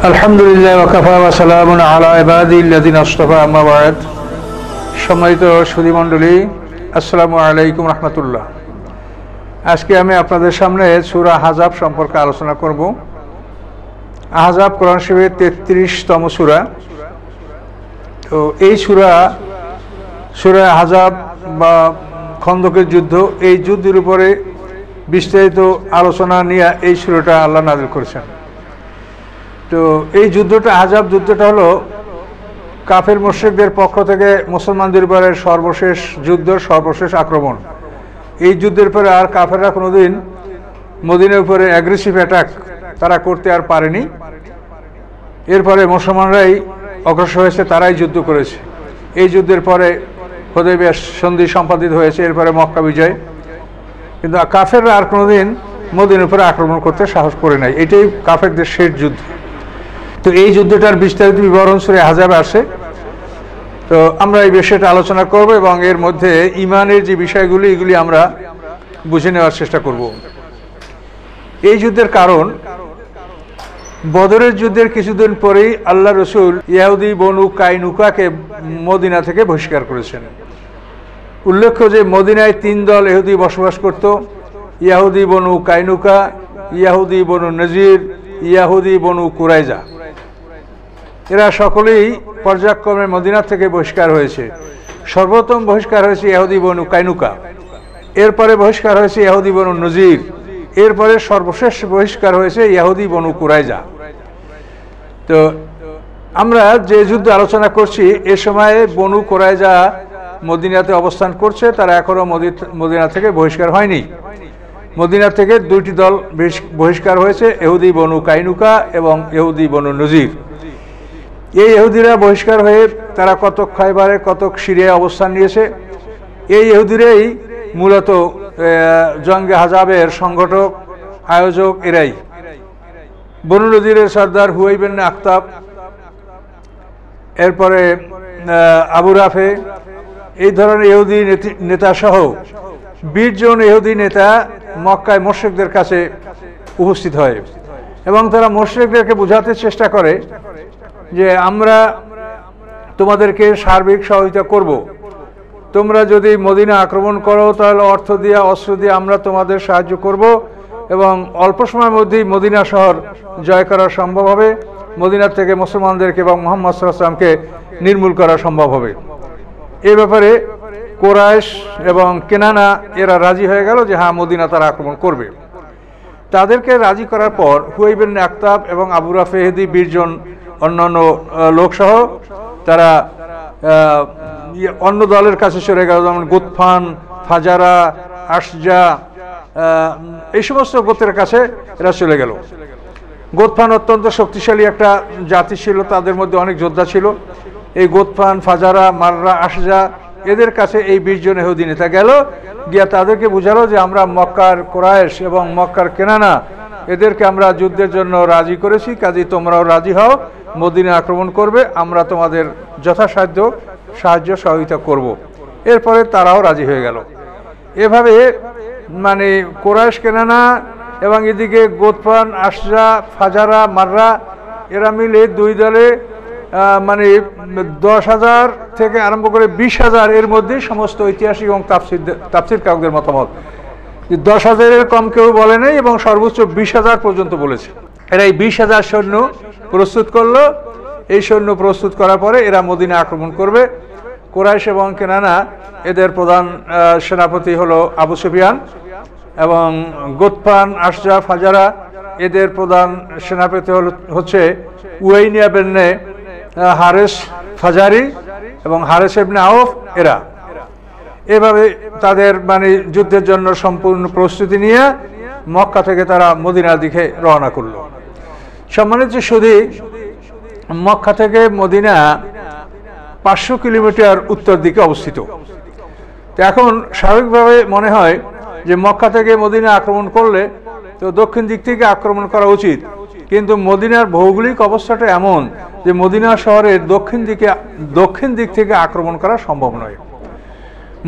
আলহামদুলিল্লাহ ওয়া কাফা ওয়া সালামুন আলা ইবাদিল্লাযিনা আসতাফা আম্মা বা'দ। সম্মানিত সুধী মণ্ডলী, আসসালামু আলাইকুম রাহমাতুল্লাহ। আজকে আমি আপনাদের সামনে সূরা আহজাব সম্পর্কে আলোচনা করব। আহজাব কোরআন শরীফের 33তম সূরা। তো এই সূরা আহজাব বা খন্দকের যুদ্ধ, এই যুদ্ধের উপরে বিস্তারিত আলোচনা নিয়ে এই সূরাটা আল্লাহ নাযিল করেছেন। তো এই যুদ্ধটা, আহজাব যুদ্ধটা হলো কাফের মুশরিকদের পক্ষ থেকে মুসলমানদের উপরে সর্বশেষ যুদ্ধ, সর্বশেষ আক্রমণ। এই যুদ্ধের পরে আর কাফেররা কোনোদিন মদিনার উপরে অ্যাগ্রেসিভ অ্যাটাক তারা করতে আর পারেনি। এরপরে মুসলমানরাই অগ্রসর হয়েছে, তারাই যুদ্ধ করেছে। এই যুদ্ধের পরে হুদায়বিয়া সন্ধি সম্পাদিত হয়েছে, এরপরে মক্কা বিজয়। কিন্তু কাফেররা আর কোনোদিন মদিনার উপরে আক্রমণ করতে সাহস করে নাই। এটাই কাফেরদের শেষ যুদ্ধ। তো এই যুদ্ধটার বিস্তারিত বিবরণ সূরা আহজাবে আসে। তো আমরা এই বিষয়টা আলোচনা করব এবং এর মধ্যে ঈমানের যে বিষয়গুলি, এগুলি আমরা বুঝে নেওয়ার চেষ্টা করব। এই যুদ্ধের কারণ, বদরের যুদ্ধের কিছুদিন পরেই আল্লাহ রসুল ইহুদি বনু কাইনুকাকে মদিনা থেকে বহিষ্কার করেছেন। উল্লেখ্য যে মদিনায় 3 দল ইহুদি বসবাস করত: ইহুদি বনু কাইনুকা, ইহুদি বনু নজির, ইহুদি বনু কুরাইজা। এরা সকলেই পর্যায়ক্রমে মদিনা থেকে বহিষ্কার হয়েছে। সর্বপ্রথম বহিষ্কার হয়েছে ইহুদি বনু কাইনুকা, এরপরে বহিষ্কার হয়েছে ইহুদি বনু নজির, এরপরে সর্বশেষ বহিষ্কার হয়েছে ইহুদি বনু কুরাইজা। তো আমরা যে যুদ্ধ আলোচনা করছি, এ সময়ে বনু কুরাইজা মদিনাতে অবস্থান করছে, তারা এখনো মদিনা থেকে বহিষ্কার হয়নি। মদিনা থেকে 2টি দল বহিষ্কার হয়েছে, ইহুদি বনু কাইনুকা এবং ইহুদি বনু নজির। এই ইহুদিরা বহিষ্কার হয়ে তারা কতক খায়বারে, কতক সিরিয়ায় অবস্থান নিয়েছে। এই ইহুদিরাই মূলত জঙ্গে আহজাবের সংগঠক, আয়োজক এরাই। বনু নজিরের সর্দার হুয়াই বিন আখতাব, এরপরে আবু রাফে, এই ধরনের ইহুদি নেতা সহ 20 জন ইহুদি নেতা মক্কায় মুশরিকদের কাছে উপস্থিত হয় এবং তারা মুশরিকদেরকে বোঝাতে চেষ্টা করে যে আমরা তোমাদেরকে সার্বিক সহযোগিতা করব। তোমরা যদি মদিনা আক্রমণ করো, তাহলে অর্থ দিয়ে, অস্ত্র দিয়ে আমরা তোমাদের সাহায্য করব এবং অল্প সময়ের মধ্যেই মদিনা শহর জয় করা সম্ভব হবে। মদিনা থেকে মুসলমানদেরকে এবং মুহাম্মদ সাল্লাল্লাহু আলাইহি ওয়াসাল্লামকে নির্মূল করা সম্ভব হবে। এই ব্যাপারে কুরাইশ এবং কেনানা এরা রাজি হয়ে গেল যে হ্যাঁ, মদিনা তারা আক্রমণ করবে। তাদেরকে রাজি করার পর হুয়াই বিন আখতাব এবং আবু রাফে, 20 জন অন্যান্য লোকসহ তারা অন্য দলের কাছে চলে গেল, যেমন গোতফান, ফাজারা, আশজা, এই সমস্ত গোত্রের কাছে এরা চলে গেল। গোতফান অত্যন্ত শক্তিশালী একটা জাতি ছিল, তাদের মধ্যে অনেক যোদ্ধা ছিল। এই গোতফান, ফাজারা, মাররা, আশজা, এদের কাছে এই 20 জন ইহুদি নেতা গেল, গিয়া তাদেরকে বুঝালো যে আমরা মক্কার কুরাইশ এবং মক্কার কেনানা এদেরকে আমরা যুদ্ধের জন্য রাজি করেছি, কাজেই তোমরাও রাজি হও, মদিনা আক্রমণ করবে, আমরা তোমাদের যথাসাধ্য সাহায্য সহযোগিতা করব। এরপরে তারাও রাজি হয়ে গেল। এভাবে মানে কুরাইশ, কেনানা এবং এদিকে গোতফান, আশজা, ফাজারা, মাররা, এরা মিলে 2 দলে মানে 10,000 থেকে আরম্ভ করে 20,000 এর মধ্যে সমস্ত ঐতিহাসিক এবং তাফসীর কারকদের মতামত 10,000-এর কম কেউ বলে নাই এবং সর্বোচ্চ 20,000 পর্যন্ত বলেছে। এরা এই 20,000 সৈন্য প্রস্তুত করলো। এই সৈন্য প্রস্তুত করার পরে এরা মদিনা আক্রমণ করবে। কুরাইশ এবং কেনানা এদের প্রধান সেনাপতি হলো আবু সুফিয়ান এবং গোতফান, আশজা, ফাজারা এদের প্রধান সেনাপতি হচ্ছে উয়াইনিয়া বিন হারেস ফাজারি এবং হারেস ইবনে আউফ। এরা এভাবে তাদের মানে যুদ্ধের জন্য সম্পূর্ণ প্রস্তুতি নিয়ে মক্কা থেকে তারা মদিনার দিকে রওনা করল। সম্মানিত সুধী, মক্কা থেকে মদিনা 500 কিলোমিটার উত্তর দিকে অবস্থিত। তো এখন স্বাভাবিকভাবে মনে হয় যে মক্কা থেকে মদিনা আক্রমণ করলে তো দক্ষিণ দিক থেকে আক্রমণ করা উচিত, কিন্তু মদিনার ভৌগোলিক অবস্থাটা এমন যে মদিনা শহরের দক্ষিণ দিক থেকে আক্রমণ করা সম্ভব নয়।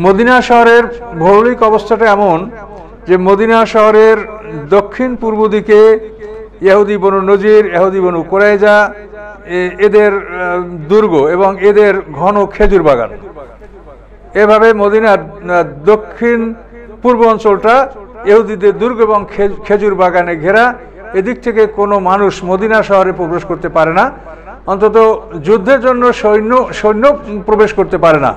মদিনা শহরের ভৌগোলিক অবস্থাটা এমন যে মদিনা শহরের দক্ষিণ পূর্ব দিকে ইহুদি বনু নজির, ইহুদি বনু কুরাইজা, এদের দুর্গ এবং এদের ঘন খেজুর বাগান। এভাবে মদিনার দক্ষিণ পূর্ব অঞ্চলটা ইহুদিদের দুর্গ এবং খেজুর বাগানে ঘেরা। এদিক থেকে কোনো মানুষ মদিনা শহরে প্রবেশ করতে পারে না, অন্তত যুদ্ধের জন্য সৈন্য প্রবেশ করতে পারে না।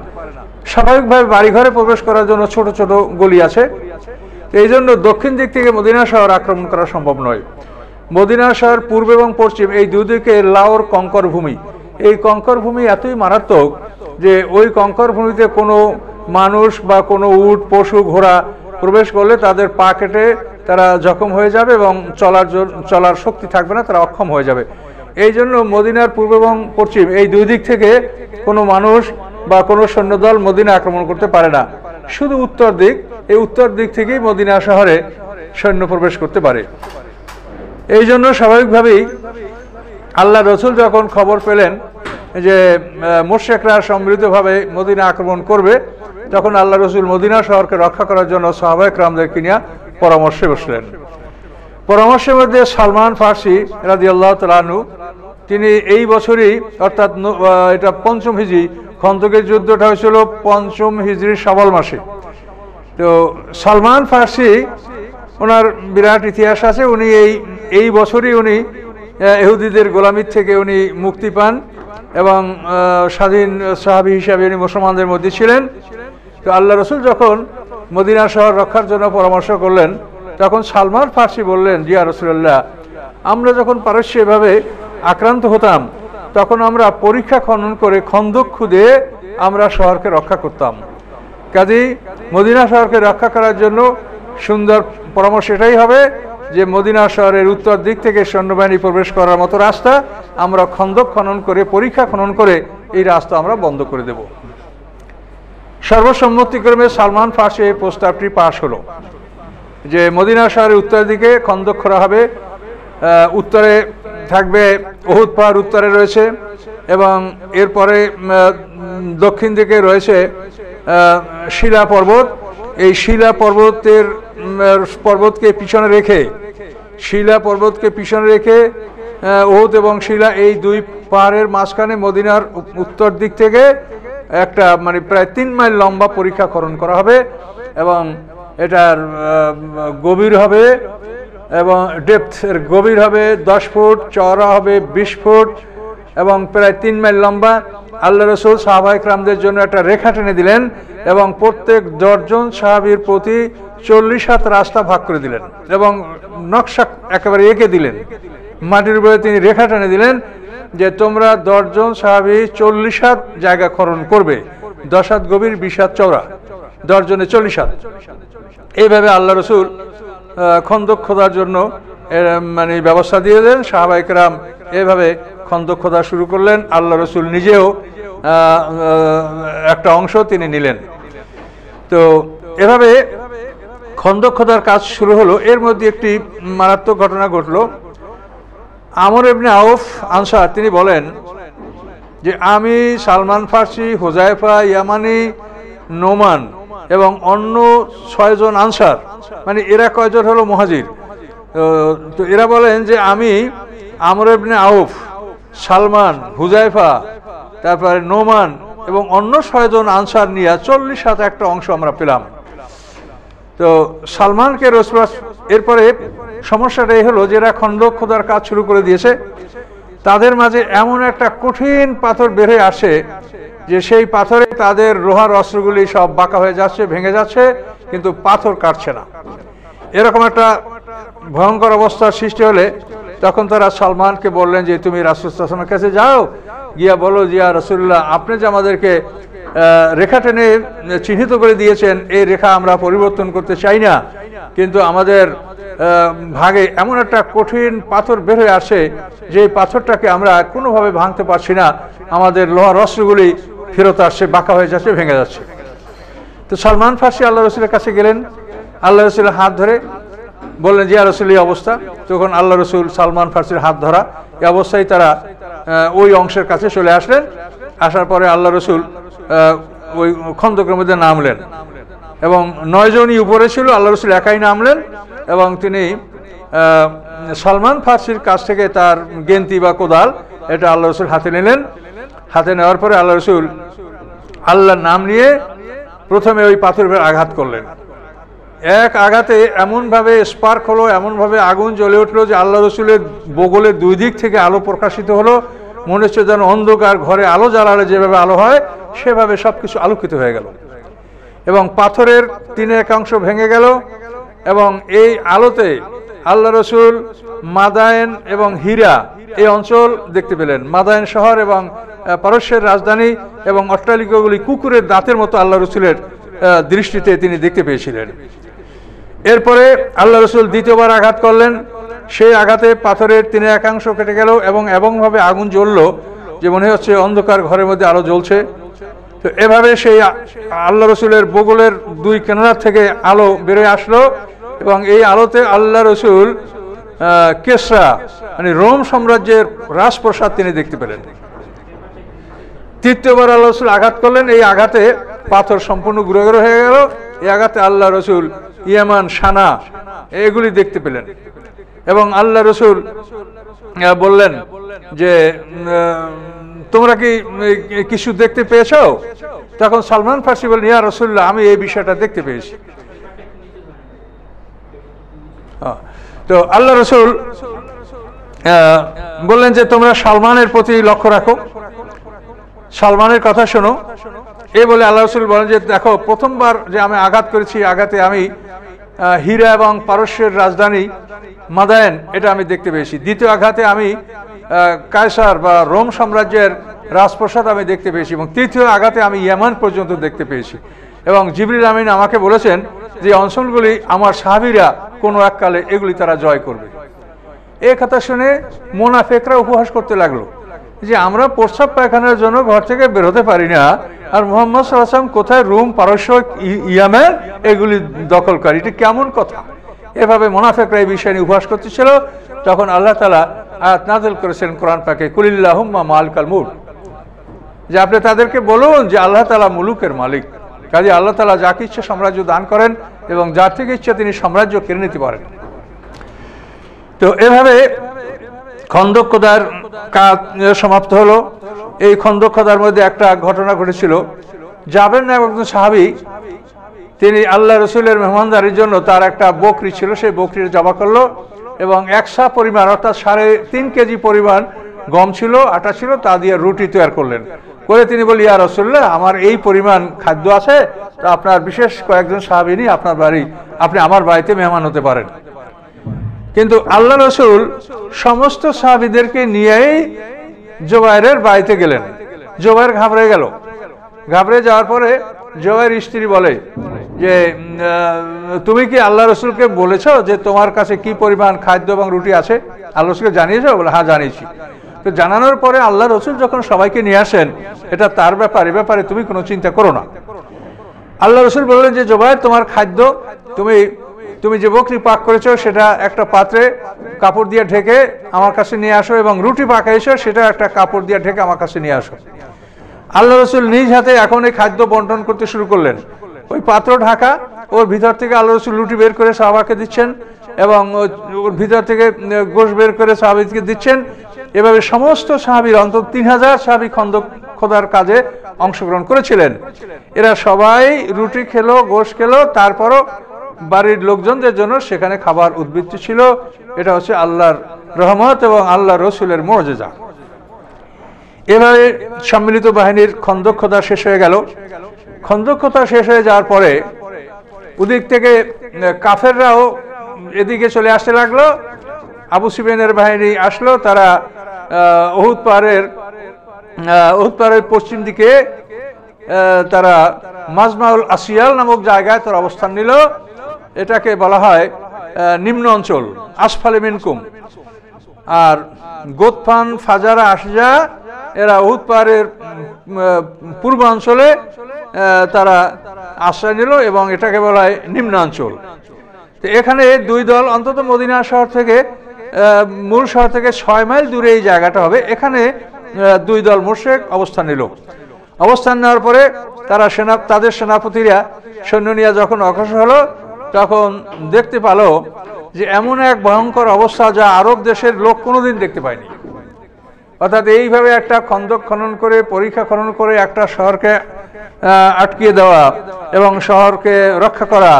স্বাভাবিকভাবে বাড়িঘরে প্রবেশ করার জন্য ছোট ছোট গলি আছে। এই জন্য দক্ষিণ দিক থেকে মদিনা শহর আক্রমণ করা সম্ভব নয়। মদিনা শহর পূর্ব এবং পশ্চিম এই দুদিকে লাউর কঙ্কর ভূমি। এই কঙ্কর ভূমি এতই মারাত্মক যে ওই কঙ্কর ভূমিতে কোনো মানুষ বা কোনো উট, পশু, ঘোড়া প্রবেশ করলে তাদের পা কেটে তারা জখম হয়ে যাবে এবং চলার শক্তি থাকবে না, তারা অক্ষম হয়ে যাবে। এই জন্য মদিনার পূর্ব এবং পশ্চিম এই দুই দিক থেকে কোনো মানুষ বা কোনো সৈন্যদল মদিনা আক্রমণ করতে পারে না। শুধু উত্তর দিক, এই উত্তর দিক থেকেই মদিনা শহরে সৈন্য প্রবেশ করতে পারে। এই জন্য স্বাভাবিকভাবেই আল্লাহ রসুল যখন খবর পেলেন যে মুশরিকরা সম্মিলিতভাবে মদিনা আক্রমণ করবে, তখন আল্লাহ রসুল মদিনা শহরকে রক্ষা করার জন্য সাহাবায়ে কেরামদেরকে নিয়ে পরামর্শে বসলেন। পরামর্শের মধ্যে সালমান ফার্সি রাদিয়াল্লাহু তাআলা আনহু, তিনি এই বছরই অর্থাৎ এটা ৫ম হিজরি, খন্দকের যুদ্ধটা হয়েছিল ৫ম হিজরির শাওয়াল মাসে। তো সালমান ফার্সি, ওনার বিরাট ইতিহাস আছে। উনি এই বছরই উনি ইহুদিদের গোলামির থেকে উনি মুক্তি পান এবং স্বাধীন সাহাবী হিসাবে উনি মুসলমানদের মধ্যে ছিলেন। তো আল্লাহ রসুল যখন মদিনা শহর রক্ষার জন্য পরামর্শ করলেন, তখন সালমান ফার্সি বললেন, জি ইয়া রাসূলুল্লাহ, আমরা যখন পারস্যে এভাবে আক্রান্ত হতাম, তখন আমরা পরীক্ষা খনন করে খন্দক খুদে আমরা শহরকে রক্ষা করতাম। কাজেই মদিনা শহরকে রক্ষা করার জন্য সুন্দর পরামর্শ এটাই হবে যে মদিনা শহরের উত্তর দিক থেকে সৈন্যবাহিনী প্রবেশ করার মতো রাস্তা আমরা খন্দক খনন করে, পরীক্ষা খনন করে এই রাস্তা আমরা বন্ধ করে দেব। সর্বসম্মতিক্রমে সালমান ফার্সি এই প্রস্তাবটি পাশ হলো যে মদিনা শহরের উত্তর দিকে খন্দক করা হবে। উত্তরে থাকবে উহুদ পাহাড়, উত্তরে রয়েছে, এবং এরপরে দক্ষিণ দিকে রয়েছে শিলা পর্বত। এই শিলা পর্বতকে পিছনে রেখে, শিলা পর্বতকে পিছনে রেখে উহুদ এবং শিলা এই দুই পাহাড়ের মাঝখানে মদিনার উত্তর দিক থেকে একটা প্রায় 3 মাইল লম্বা পরীক্ষা খনন করা হবে এবং এটার গভীর হবে এবং ডেপথের গভীর হবে 10 ফুট, চওড়া হবে 20 ফুট এবং প্রায় 3 মাইল লম্বা। আল্লাহ রসুল সাহাবায়ে কেরামদের জন্য একটা রেখা টেনে দিলেন এবং প্রত্যেক 10 জন সাহাবীর প্রতি 40 হাত রাস্তা ভাগ করে দিলেন এবং নকশা একেবারে এঁকে দিলেন। মাটির উপরে তিনি রেখা টেনে দিলেন যে তোমরা 10 জন সাহাবী 40 হাত জায়গা খনন করবে, 10 হাত গভীর, 20 হাত চওড়া, 10 জনে 40 হাত। এইভাবে আল্লাহ রসুল খন্দক খোদার জন্য ব্যবস্থা দিয়ে দেন। সাহাবায়ে কেরাম এভাবে খন্দক খোদা শুরু করলেন। আল্লাহ রসুল নিজেও একটা অংশ তিনি নিলেন। তো এভাবে খন্দক খোদার কাজ শুরু হলো। এর মধ্যে একটি মারাত্মক ঘটনা ঘটলো। আমর ইবনে আউফ আনসার তিনি বলেন যে আমি, সালমান ফার্সি, হুযায়ফা ইয়ামানি, নোমান এবং অন্য 6 জন আনসার, এরা কয়জন হলো মুহাজির। তো এরা বলেন যে আমি আমর ইবনে আউফ, সালমান, হুযায়ফা, তারপরে নোমান এবং অন্য 6 জন আনসার নিয়ে 40 হাত একটা অংশ আমরা পেলাম। তো সালমানকে রসুল, এরপরে সমস্যাটা এই হলো যে এরা খন্দক খোদার কাজ শুরু করে দিয়েছে, তাদের মাঝে এমন একটা কঠিন পাথর বের আসে যে সেই পাথরে তাদের লোহার অস্ত্রগুলি সব বাঁকা হয়ে যাচ্ছে, ভেঙে যাচ্ছে, কিন্তু পাথর কাটছে না। এরকম একটা ভয়ঙ্কর অবস্থার সৃষ্টি হলে তখন তারা সালমানকে বললেন যে তুমি রাসূল সাল্লাল্লাহু আলাইহি ওয়াসাল্লামের কাছে যাও, গিয়া বলো যে ইয়া রাসূলুল্লাহ, আপনি যে আমাদেরকে রেখা টেনে চিহ্নিত করে দিয়েছেন, এই রেখা আমরা পরিবর্তন করতে চাই না, কিন্তু আমাদের ভাগে এমন একটা কঠিন পাথর বের হয়ে আসে যে পাথরটাকে আমরা কোনোভাবে ভাঙতে পারছি না, আমাদের লোহার অস্ত্রগুলি ফেরত আসছে, বাঁকা হয়ে যাচ্ছে, ভেঙে যাচ্ছে। তো সালমান ফার্সি আল্লাহ রসুলের কাছে গেলেন, আল্লাহ রসুলের হাত ধরে বললেন যে ইয়া রাসূল এই অবস্থা। তখন আল্লাহ রসুল সালমান ফার্সির হাত ধরা, এই অবস্থায় তারা ওই অংশের কাছে চলে আসলেন। আসার পরে আল্লাহ রসুল ওই খন্দকের মধ্যে নামলেন এবং 9 জনই উপরে ছিল, আল্লাহ রসুল একাই নামলেন এবং তিনি সালমান ফার্সির কাছ থেকে তার গেন্তি বা কোদাল এটা আল্লাহ রসুল হাতে নিলেন। হাতে নেওয়ার পরে আল্লাহ রসুল আল্লাহর নাম নিয়ে প্রথমে ওই পাথরের আঘাত করলেন। এক আঘাতে এমনভাবে স্পার্ক হলো, এমনভাবে আগুন জ্বলে উঠলো যে আল্লাহ রসুলের বগলের দুই দিক থেকে আলো প্রকাশিত হলো। মনে হচ্ছে যেন অন্ধকার ঘরে আলো জ্বালালে যেভাবে আলো হয় সেভাবে সবকিছু আলোকিত হয়ে গেল এবং পাথরের 3/1 ভেঙে গেল। এবং এই আলোতে আল্লাহ রসুল মাদায়েন এবং হীরা এই অঞ্চল দেখতে পেলেন। মাদায়েন শহর এবং পারস্যের রাজধানী এবং অট্টালিকাগুলি কুকুরের দাঁতের মতো আল্লাহ রসুলের দৃষ্টিতে তিনি দেখতে পেয়েছিলেন। এরপরে আল্লাহ রসুল দ্বিতীয়বার আঘাত করলেন। সেই আঘাতে পাথরের 3/1 কেটে গেল এবং এমনভাবে আগুন জ্বলল যে মনে হচ্ছে অন্ধকার ঘরের মধ্যে আলো জ্বলছে। তো এভাবে সেই আল্লাহ রসুলের বগলের দুই কিনার থেকে আলো বেরিয়ে আসলো এবং এই আলোতে আল্লাহ রসুল কেসরা মানে রোম সাম্রাজ্যের রাজপ্রাসাদ তিনি দেখতে পেলেন। তৃতীয়বার আল্লাহ রসুল আঘাত করলেন। এই আঘাতে পাথর সম্পূর্ণ গুঁড়ো গুঁড়ো হয়ে গেল। এই আঘাতে আল্লাহ রসুল ইয়ামান, সানা এগুলি দেখতে পেলেন এবং আল্লাহ রসুল বললেন যে তোমরা কি কিছু দেখতে পেয়েছো? তখন সালমান ফার্সি বললেন, ইয়া রাসূলুল্লাহ, আমি এই বিষয়টা দেখতে পেয়েছি। তো আল্লাহ রসুল বললেন যে তোমরা সালমানের প্রতি লক্ষ্য রাখো, সালমানের কথা শোনো। এই বলে আল্লাহ রসুল বলেন যে দেখো, প্রথমবার যে আমি আঘাত করেছি, আঘাতে আমি হীরা এবং পারস্যের রাজধানী মাদায়েন এটা আমি দেখতে পেয়েছি। দ্বিতীয় আঘাতে আমি কায়সার বা রোম সাম্রাজ্যের রাজপ্রাসাদ আমি দেখতে পেয়েছি এবং তৃতীয় আঘাতে আমি ইয়ামান পর্যন্ত দেখতে পেয়েছি। এবং জিবরিল আমিন আমাকে বলেছেন যে অঞ্চলগুলি আমার সাহাবীরা কোনো এককালে এগুলি তারা জয় করবে। এই কথা শুনে মুনাফিকরা উপহাস করতে লাগলো যে আমরা প্রস্রাব পায়খানার জন্য ঘর থেকে বেরোতে পারি না, আর মুহাম্মদ সাল্লাল্লাহু আলাইহি ওয়াসাল্লাম কোথায় রোম, পারস্য, ইয়ামেন এগুলি দখলকারী, এটা কেমন কথা? এভাবে মুনাফিকরা এই বিষয় নিয়ে উপহাস করতেছিল। তখন আল্লাহ তাআলা আয়াত নাযিল করেছেন কোরআন পাকে, কুলিল্লাহুম্মা মালিকাল মুলক, যে আপনি তাদেরকে বলুন যে আল্লাহ তাআলা মুলুকের মালিক, কাজে আল্লাহ তাআলা যাকে ইচ্ছে সাম্রাজ্য দান করেন এবং যার থেকে ইচ্ছে তিনি সাম্রাজ্য কেড়ে নিতে পারেন। তো এভাবে খন্দক খোদার কাজ সমাপ্ত হলো। এই খন্দক খোদার মধ্যে একটা ঘটনা ঘটেছিল। জাবের নামে একজন সাহাবী, তিনি আল্লাহ রসুলের মেহমানদারির জন্য তার একটা বকরি ছিল, সেই বকরির জবা করলো এবং 100 পরিমাণ অর্থাৎ 3.5 কেজি পরিমাণ গম ছিল, আটা ছিল, তা দিয়ে রুটি তৈরি করলেন। করে তিনি বলি, ইয়া রাসূলুল্লাহ, আমার এই পরিমাণ খাদ্য আছে, তো আপনার বিশেষ কয়েকজন সাহাবী নিয়ে আপনার বাড়ি, আপনি আমার বাড়িতে মেহমান হতে পারেন। কিন্তু আল্লাহ রসুল সমস্ত সাহাবীদেরকে নিয়েই জুবাইরের বাড়িতে গেলেন। জুবাইর ঘাবড়ে গেল। ঘাবড়ে যাওয়ার পরে জুবাইর স্ত্রী বলে যে তুমি কি আল্লাহ রসুলকে বলেছো যে তোমার কাছে কি পরিমাণ খাদ্য এবং রুটি আছে? আল্লাহ রসুলকে জানিয়েছো? বলে হ্যাঁ জানিয়েছি। তো জানানোর পরে আল্লাহ রসুল যখন সবাইকে নিয়ে আসেন, এটা তার ব্যাপার, এ ব্যাপারে তুমি কোনো চিন্তা করো না। আল্লাহ রসুল বললেন যে জুবাইর, তোমার খাদ্য তুমি যে বকরি পাক করেছো সেটা একটা পাত্রে কাপড় দিয়ে ঢেকে আমার কাছে নিয়ে আসো এবং রুটি পাকাইছো সেটা একটা কাপড় দিয়ে ঢেকে আমার কাছে নিয়ে আসো। আল্লাহ রসুল নিজ হাতে এখন এই খাদ্য বন্টন করতে শুরু করলেন। ওই পাত্র ঢাকা, ওর ভিতর থেকে আল্লাহ রসুল রুটি বের করে সাহাবাকে দিচ্ছেন এবং ওর ভিতর থেকে গোশত বের করে সাহাবীকে দিচ্ছেন। এভাবে সমস্ত সাহাবীর অন্তত 3000 সাহাবী খন্দক খোদার কাজে অংশগ্রহণ করেছিলেন। এরা সবাই রুটি খেলো, গোশত খেলো, তারপরও বাড়ির লোকজনদের জন্য সেখানে খাবার উদ্বৃত্ত ছিল। এটা হচ্ছে আল্লাহর রহমত এবং আল্লাহ রসুলের মুজিজা। এভাবে সম্মিলিত বাহিনীর খন্দক খোদা শেষ হয়ে গেল। খন্দক খোদা শেষ হয়ে যাওয়ার পরে ওদিক থেকে কাফেররাও এদিকে চলে আসতে লাগলো। আবু সুফিয়ানের বাহিনী আসলো। তারা উহুদ পাহাড়ের পশ্চিম দিকে তারা মাজমাউল আসিয়াল নামক জায়গায় তার অবস্থান নিল। এটাকে বলা হয় নিম্ন অঞ্চল, আসফালে মিনকুম। আর গোতফান, ফাজারা, আশজা এরা উহুদ পাহাড়ের পূর্বাঞ্চলে তারা আশ্রয় নিল এবং এটাকে বলা হয় নিম্নাঞ্চল। তো এখানে দুই দল অন্তত মদিনা শহর থেকে, মূল শহর থেকে 6 মাইল দূরে এই জায়গাটা হবে। এখানে দুই দল মুশরিক অবস্থান নিল। অবস্থান নেওয়ার পরে তাদের সেনাপতিরা সৈন্য নিয়ে যখন অগ্রসর হলো, তখন দেখতে পেল যে এমন এক ভয়ঙ্কর অবস্থা যা আরব দেশের লোক কোনোদিন দেখতে পায়নি। অর্থাৎ এইভাবে একটা খন্দক খনন করে, পরিখা খনন করে একটা শহরকে আটকিয়ে দেওয়া এবং শহরকে রক্ষা করা,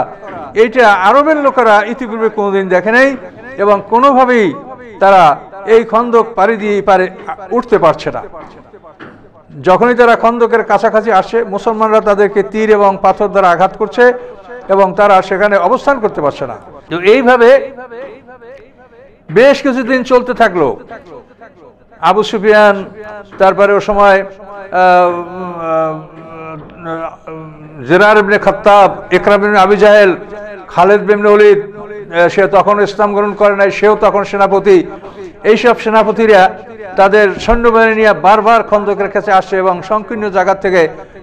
এইটা আরবের লোকেরা ইতিপূর্বে কোনোদিন দেখে নাই এবং কোনোভাবেই তারা এই খন্দক পাড়ি দিয়ে পারে উঠতে পারছে না। যখনই তারা খন্দকের কাছাকাছি আসে, মুসলমানরা তাদেরকে তীর এবং পাথর দ্বারা আঘাত করছে এবং তারা সেখানে অবস্থান করতে পারছে না। তো এইভাবে বেশ কিছুদিন চলতে থাকলো। আবু সুফিয়ান, তারপরে ও সময় জেরার ইবনে খাত্তাব, ইকরাম ইবনে আবি জাহেল, খালিদ ইবনে ওলীদ, সে তখন ইসলাম গ্রহণ করে নাই, সেও তখন সেনাপতি। এইসব সেনাপতিরা তাদের সৈন্যবাহিনী নিয়ে বারবার খন্দকের কাছে আসছে এবং সংকীর্ণ জায়গা থেকে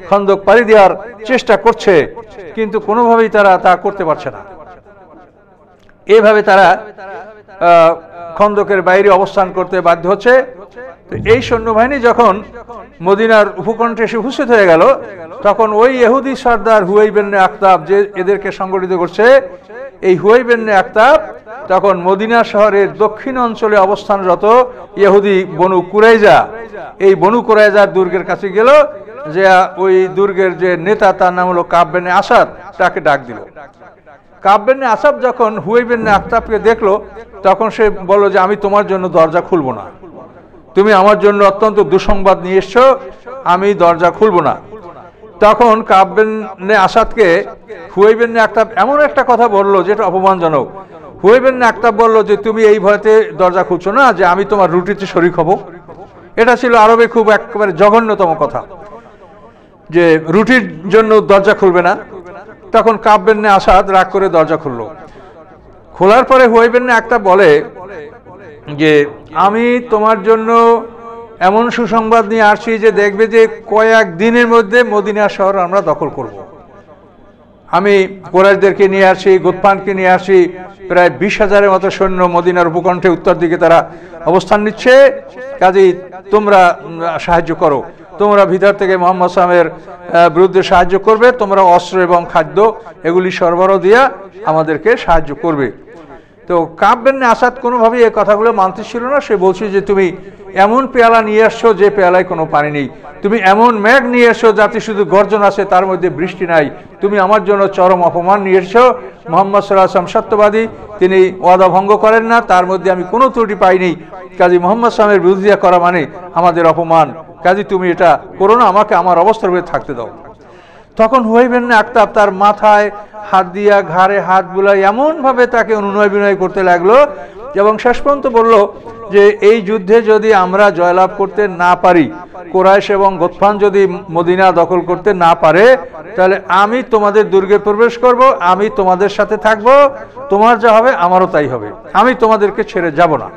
খন্দক পাড়ি দেওয়ার চেষ্টা করছে, কিন্তু কোনোভাবেই তারা তা করতে পারছে না। এইভাবে তারা খন্দকের বাইরে অবস্থান করতে বাধ্য হচ্ছে। এই সৈন্যবাহিনী যখন মদিনার উপকণ্ঠে এসে উপস্থিত হয়ে গেল, তখন ওই ইহুদি সর্দার হুয়াইব ইবনে আখতাব, যে এদেরকে সংগঠিত করছে, এই হুয়াইব ইবনে আখতাব তখন মদিনা শহরের দক্ষিণ অঞ্চলে অবস্থানরত ইহুদি বনু কুরাইজা, এই বনু কুরাইজার দুর্গের কাছে গেল, যে ওই দুর্গের যে নেতা, তার নাম হলো কাব বিন আসাদ, তাকে ডাক দিল। কাব বিন আসাদ যখন হুয়াইব ইবনে আখতাবকে দেখলো, তখন সে বলল যে আমি তোমার জন্য দরজা খুলবো না, তুমি আমার জন্য অত্যন্ত দুঃসংবাদ নিয়ে এসছো, আমি দরজা খুলবো না। তখন কাব বিন আসাদকে হুয়াইব ইবনে আখতাব এমন একটা কথা বললো যেটা অপমানজনক। হুয়াইব ইবনে আখতাব বলল যে তুমি এই ভয়তে দরজা খুলছো না যে আমি তোমার রুটিতে শরীক হব। এটা ছিল আরবে খুব একেবারে জঘন্যতম কথা, যে রুটির জন্য দরজা খুলবে না। তখন কাব বিন আসাদ রাগ করে দরজা খুললো। খোলার পরে হুয়াইব ইবনে আখতাব বলে যে আমি তোমার জন্য এমন সুসংবাদ নিয়ে আসছি যে দেখবে যে কয়েক দিনের মধ্যে মদিনা শহর আমরা দখল করব। আমি কুরাইশদেরকে নিয়ে আসি, গুতফানকে নিয়ে আসি, প্রায় 20,000-এর মতো সৈন্য মদিনার উপকণ্ঠে উত্তর দিকে তারা অবস্থান নিচ্ছে। কাজেই তোমরা সাহায্য করো, তোমরা ভিতর থেকে মুহাম্মদ সাল্লাল্লাহু আলাইহি ওয়াসাল্লামের বিরুদ্ধে সাহায্য করবে, তোমরা অস্ত্র এবং খাদ্য এগুলি সরবরাহ দিয়া আমাদেরকে সাহায্য করবে। তো কাব বিন আসাদ কোনোভাবেই এই কথাগুলো মানতেছিল না। সে বলছে যে তুমি এমন পেয়ালা নিয়ে আসছো যে পেয়ালায় কোনো পানি নেই, তুমি এমন মেঘ নিয়ে এসো যাতে শুধু গর্জন আছে, তার মধ্যে বৃষ্টি নাই, তুমি আমার জন্য চরম অপমান নিয়ে এসো। মুহাম্মদ সাল্লাল্লাহু আলাইহি ওয়াসাল্লাম সত্যবাদী, তিনি ওয়াদা ভঙ্গ করেন না, তার মধ্যে আমি কোনো ত্রুটি পাইনি। কাজী মুহাম্মদ সাল্লাল্লাহু আলাইহি ওয়াসাল্লামের বিরোধিতা করা মানে আমাদের অপমান, কাজী তুমি এটা করো না, আমাকে আমার অবস্থার উপরে থাকতে দাও। তখন হুয়াইব ইবনে আখতাব তার মাথায় হাত দিয়া, ঘাড়ে হাত বুলাই এমনভাবে তাকে অনুনয় বিনয় করতে লাগলো এবং শেষ পর্যন্ত বলল যে এই যুদ্ধে যদি আমরা জয়লাভ করতে না পারি, কুরাইশ এবং গতফান যদি মদিনা দখল করতে না পারে, তাহলে আমি তোমাদের দুর্গে প্রবেশ করব, আমি তোমাদের সাথে থাকব, তোমার যা হবে আমারও তাই হবে, আমি তোমাদেরকে ছেড়ে যাব না।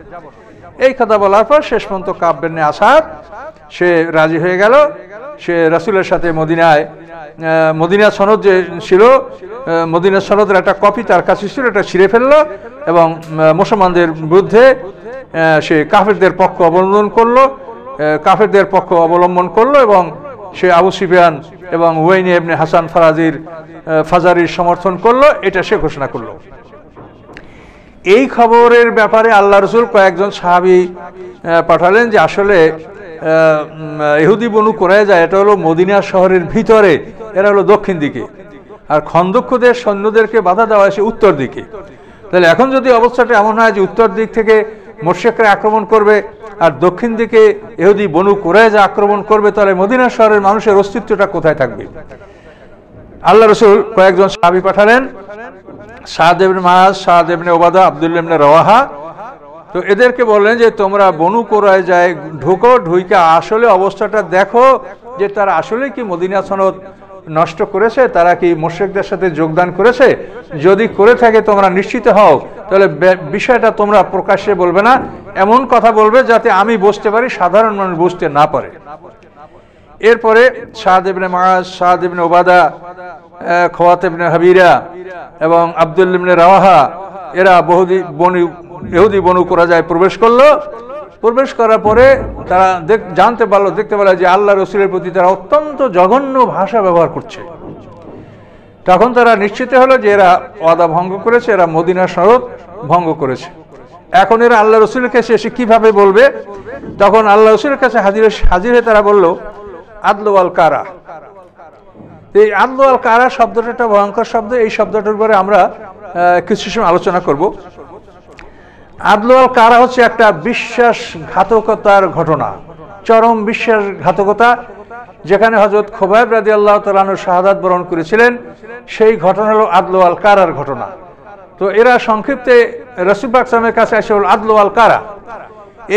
এই কথা বলার পর শেষ পর্যন্ত কাব বিন আসাদ সে রাজি হয়ে গেল। সে রাসূলের সাথে মদিনা সনদ যে ছিল, মদিনা সনদের একটা কপি তার কাছে ছিল, এটা ছিঁড়ে ফেললো এবং মুসলমানদের বিরুদ্ধে সে কাফেরদের পক্ষ অবলম্বন করলো এবং সে আবু সুফিয়ান এবং হুয়াইন ইবনে হাসান ফাজারির সমর্থন করলো, এটা সে ঘোষণা করলো। এই খবরের ব্যাপারে আল্লাহ রাসূল কয়েকজন সাহাবী পাঠালেন যে আসলে ইহুদি বনু কুরাইজা এটা হলো মদিনা শহরের ভিতরে, এরা হলো দক্ষিণ দিকে, আর খন্দকদের সৈন্যদেরকে বাধা দেওয়া হয়েছে উত্তর দিকে। তাহলে এখন যদি অবস্থাটা এমন হয় যে উত্তর দিক থেকে মুশরিকরা আক্রমণ করবে আর দক্ষিণ দিকে ইহুদি বনু কুরাইজা আক্রমণ করবে, তাহলে মদিনা শহরের মানুষের অস্তিত্বটা কোথায় থাকবে? আল্লাহ রাসূল কয়েকজন সাহাবী পাঠালেন, সাদ ইবনে মুআজ, সাদ ইবনে উবাদা, আব্দুল্লাহ ইবনে রাওয়াহা। তো এদেরকে বললেন যে তোমরা বনু কুরাইজায় ঢুকো, ঢুইকা আসলে অবস্থাটা দেখো যে তারা আসলে কি মদিনা সনদ নষ্ট করেছে, তারা কি মুশরিকদের সাথে যোগদান করেছে। যদি করে থাকে তোমরা নিশ্চিত হও, তাহলে বিষয়টা তোমরা প্রকাশ্যে বলবে না, এমন কথা বলবে যাতে আমি বুঝতে পারি, সাধারণ মানুষ বুঝতে না পারে। এরপরে সাদ ইবনে মুআজ, সাদ ইবনে উবাদা, খওয়াত ইবনে হাবিরা এবং আব্দুল্লাহ ইবনে রাওয়াহা এরা ইহুদি বনু কুরাইজায় প্রবেশ করলো। প্রবেশ করার পরে তারা দেখতে পারলো যে আল্লাহ রাসূলের প্রতি তারা অত্যন্ত জঘন্য ভাষা ব্যবহার করছে। তখন তারা নিশ্চিত হলো যে এরা ওয়াদা ভঙ্গ করেছে, এরা মদিনা শরৎ ভঙ্গ করেছে। এখন এরা আল্লাহ রসুলের কাছে এসে কিভাবে বলবে? তখন আল্লাহ রসুলের কাছে হাজির হয়ে তারা বলল আদলু আল কারা। এই আদলু আল কারা শব্দটা একটা ভয়ঙ্কর শব্দ। এই শব্দটার উপরে আমরা কিছু সময় আলোচনা করব। আদলু আল কারা হচ্ছে একটা বিশ্বাসঘাতকতার ঘটনা, চরম বিশ্বাসঘাতকতা, যেখানে হযরত খুবাইব রাদিয়াল্লাহু তাআলা আনহু শাহাদাত বরণ করেছিলেন। সেই ঘটনা হলো আদলু আল কারার ঘটনা। তো এরা সংক্ষিপ্তে রাসূল পাক সাল্লাল্লাহু আলাইহি ওয়াসাল্লামের কাছে এসে বলল আদলু আল কারা।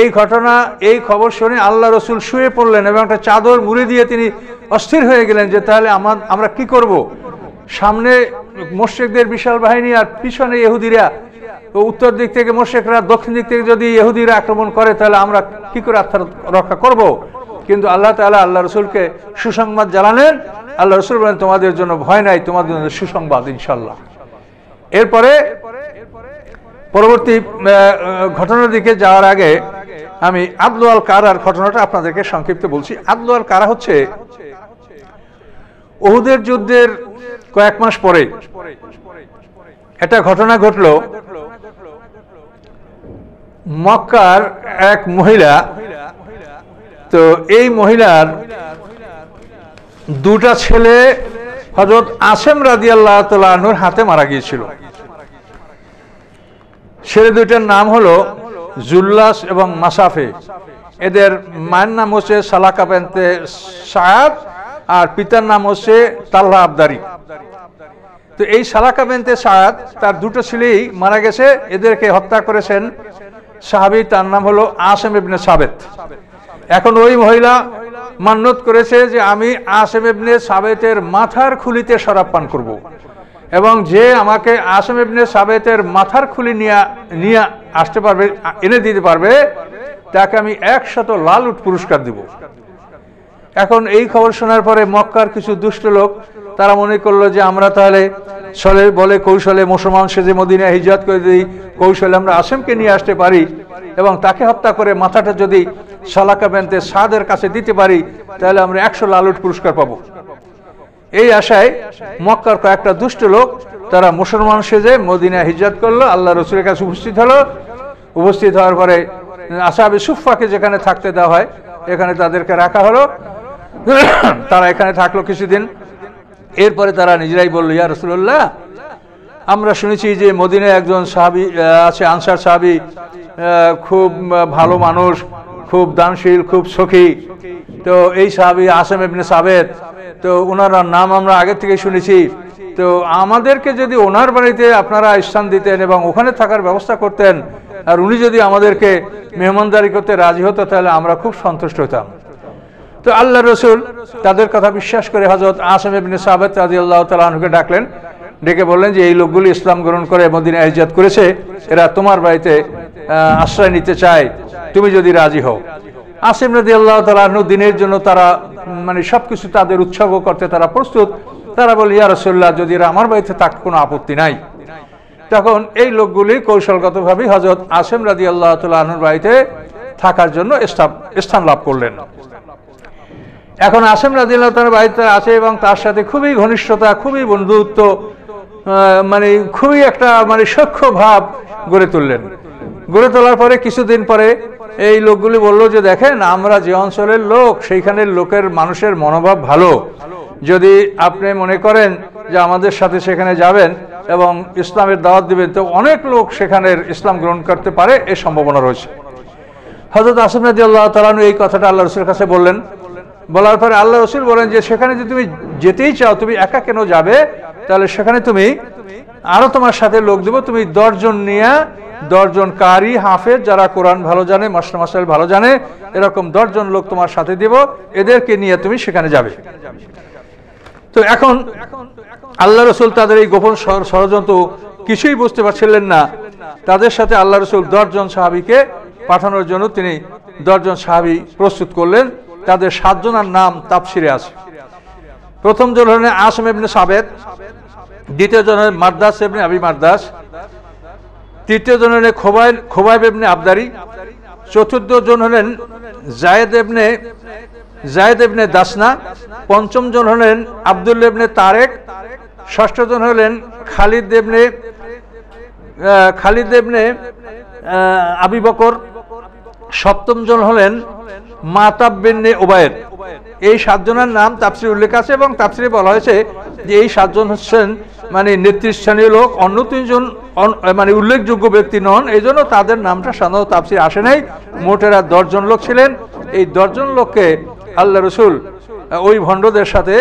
এই ঘটনা, এই খবর শুনে আল্লাহ রসুল শুয়ে পড়লেন এবং একটা চাদর মুড়ি দিয়ে তিনি অস্থির হয়ে গেলেন যে তাহলে আমরা কি করব? সামনে মুশরিকদের বিশাল বাহিনী আর পিছনে ইহুদিরা, উত্তর দিক থেকে মুশরিকরা, দক্ষিণ দিক থেকে যদি ইহুদিরা আক্রমণ করে তাহলে আমরা কি করে আত্মরক্ষা করব? কিন্তু আল্লাহ তাআলা আল্লাহ রসুলকে সুসংবাদ জানালেন। আল্লাহ রসুল বলেন তোমাদের জন্য ভয় নাই, তোমাদের জন্য সুসংবাদ ইনশাআল্লাহ। এরপরে পরবর্তী ঘটনার দিকে যাওয়ার আগে আমি আদলু আল কারার ঘটনাটা আপনাদেরকে সংক্ষিপ্ত বলছি। আদলু আল কারা হচ্ছে উহুদের যুদ্ধের কয়েক মাস পরে একটা ঘটনা ঘটল। মক্কার এক মহিলা, তো এই মহিলার দুটা ছেলে হযরত আসেম রাদিয়াল্লাহু তাআলা আনহুর হাতে মারা গিয়েছিল। ছেলে দুইটার নাম হলো জুল্লাস এবং মাসাফে। এদের মায়ের নাম হচ্ছে সালাকা বিনতে সাদ আর পিতার নাম হচ্ছে তালহা আবদারি। তো এই সালাকা বিনতে সাদ, তার দুটো ছেলেই মারা গেছে। এদেরকে হত্যা করেছেন সাহাবী, তার নাম হলো আসেম ইবনে সাবেত। এখন ওই মহিলা মান্নত করেছে যে আমি আসেম ইবনে সাবেতের মাথার খুলিতে শরাব পান করব, এবং যে আমাকে আসেম ইবনে সাবেতের মাথার খুলি নিয়ে আসতে পারবে, এনে দিতে পারবে, তাকে আমি 100 লাল উট পুরস্কার দিব। এখন এই খবর শোনার পরে মক্কার কিছু দুষ্ট লোক তারা মনে করলো যে আমরা তাহলে ছলে বলে কৌশলে মুসলমান সেজে মদিনায় হিজরত করে দিই, কৌশলে আমরা আসেমকে নিয়ে আসতে পারি এবং তাকে হত্যা করে মাথাটা যদি সালাকা বিনতে সাদের কাছে দিতে পারি তাহলে আমরা 100 লাল উট পুরস্কার পাবো। এই আশায় মক্কার কয়েকটা দুষ্ট লোক তারা মুসলমান সেজে মদিনায় হিজরত করলো, আল্লাহ রসুলের কাছে উপস্থিত হলো। উপস্থিত হওয়ার পরে আসহাবে সুফফাকে যেখানে থাকতে দেওয়া হয় এখানে তাদেরকে রাখা হলো। তারা এখানে থাকলো কিছুদিন। এরপরে তারা নিজেরাই বলল ইয়া রাসূলুল্লাহ, আমরা শুনেছি যে মদিনায় একজন সাহাবী আছে, আনসার সাহাবী, খুব ভালো মানুষ, খুব দানশীল, খুব সখী। তো এই সাহাবী আসেম ইবনে সাবেত, তো ওনার নাম আমরা আগে থেকে শুনেছি। তো আমাদেরকে যদি ওনার বাড়িতে আপনারা স্থান দিতেন এবং ওখানে থাকার ব্যবস্থা করতেন, আর উনি যদি আমাদেরকে মেহমানদারি করতে রাজি হতো তাহলে আমরা খুব সন্তুষ্ট হতাম। তো আল্লাহ রসুল তাদের কথা বিশ্বাস করে হযরত আসেম ইবনে সাবেত রাদিয়াল্লাহু তাআলা আনহুকে ডাকলেন। ডেকে বললেন যে এই লোকগুলি ইসলাম গ্রহণ করে মদিনায় হিজরত করেছে, এরা তোমার বাড়িতে আশ্রয় নিতে চায়, তুমি যদি রাজি হও। আসেম রাদিয়াল্লাহু তাআলা আনহু দিনের জন্য তারা মানে সবকিছু তাদের উৎসর্গ করতে তারা প্রস্তুত। তারা বলে ইয়া রাসূলুল্লাহ, যদি এরা আমার বাড়িতে থাক কোনো আপত্তি নাই। তখন এই লোকগুলি কৌশলগতভাবে হযরত আসেম রাদিয়াল্লাহু তাআলা আনহুর বাড়িতে থাকার জন্য স্থান লাভ করলেন। এখন আসেম রাদিয়াল্লাহু তাআলা বাড়িতে আছে এবং তার সাথে খুবই ঘনিষ্ঠতা, খুবই বন্ধুত্ব, মানে খুবই একটা মানে সখ্য ভাব গড়ে তুললেন। গড়ে তোলার পরে কিছুদিন পরে এই লোকগুলি বলল যে দেখেন, আমরা যে অঞ্চলের লোক সেইখানের লোকের মানুষের মনোভাব ভালো, যদি আপনি মনে করেন যে আমাদের সাথে সেখানে যাবেন এবং ইসলামের দাওয়াত দিবেন তো অনেক লোক সেখানের ইসলাম গ্রহণ করতে পারে, এর সম্ভাবনা রয়েছে। হযরত আসেম রাদিয়াল্লাহু তাআলা এই কথাটা আল্লাহ রাসূলের কাছে বললেন। বলার পরে আল্লাহ রসুল বলেন যে সেখানে যদি তুমি যেতেই চাও, তুমি একা কেন যাবে? তাহলে সেখানে তুমি আরো তোমার সাথে লোক দেবো, তুমি 10 জন নিয়ে, 10 জন কারি হাফেজ যারা কোরআন ভালো জানে, মাসাইল ভালো জানে, এরকম 10 জন লোক তোমার সাথে দেব, এদেরকে নিয়ে তুমি সেখানে যাবে। তো এখন আল্লাহ রসুল তাদের এই গোপন ষড়যন্ত্র কিছুই বুঝতে পারছিলেন না। তাদের সাথে আল্লাহ রসুল 10 জন সাহাবীকে পাঠানোর জন্য তিনি 10 জন সাহাবী প্রস্তুত করলেন। তাদের 7 জনের নাম তাফসিরে আছে। প্রথম জন হলেন আসেম ইবনে সাবেত, দ্বিতীয় জন হলেন মারদাস ইবনে আবি মারদাস, তৃতীয় জন হলেন খুবাইব ইবনে আবদারি, চতুর্থ জন হলেন জায়েদ ইবনে দাসনা, পঞ্চম জন হলেন আব্দুল্লাহ ইবনে তারেক, ষষ্ঠ জন হলেন খালিদ ইবনে খালিদ ইবনে আবি বকর, সপ্তম জন হলেন মাতাব বিন উবাইদ। এই 7 জনের নাম তাফসিরে উল্লেখ আছে এবং তাফসিরে বলা হয়েছে যে এই 7 জন হচ্ছেন মানে নেতৃস্থানীয় লোক, অন্য 3 জন মানে উল্লেখযোগ্য ব্যক্তি নন, এই জন্য তাদের নামটা সাধারণত তাফসিরে আসে নাই। মোটেরা 10 জন লোক ছিলেন। এই 10 জন লোককে আল্লাহ রসুল ওই ভণ্ডদের সাথে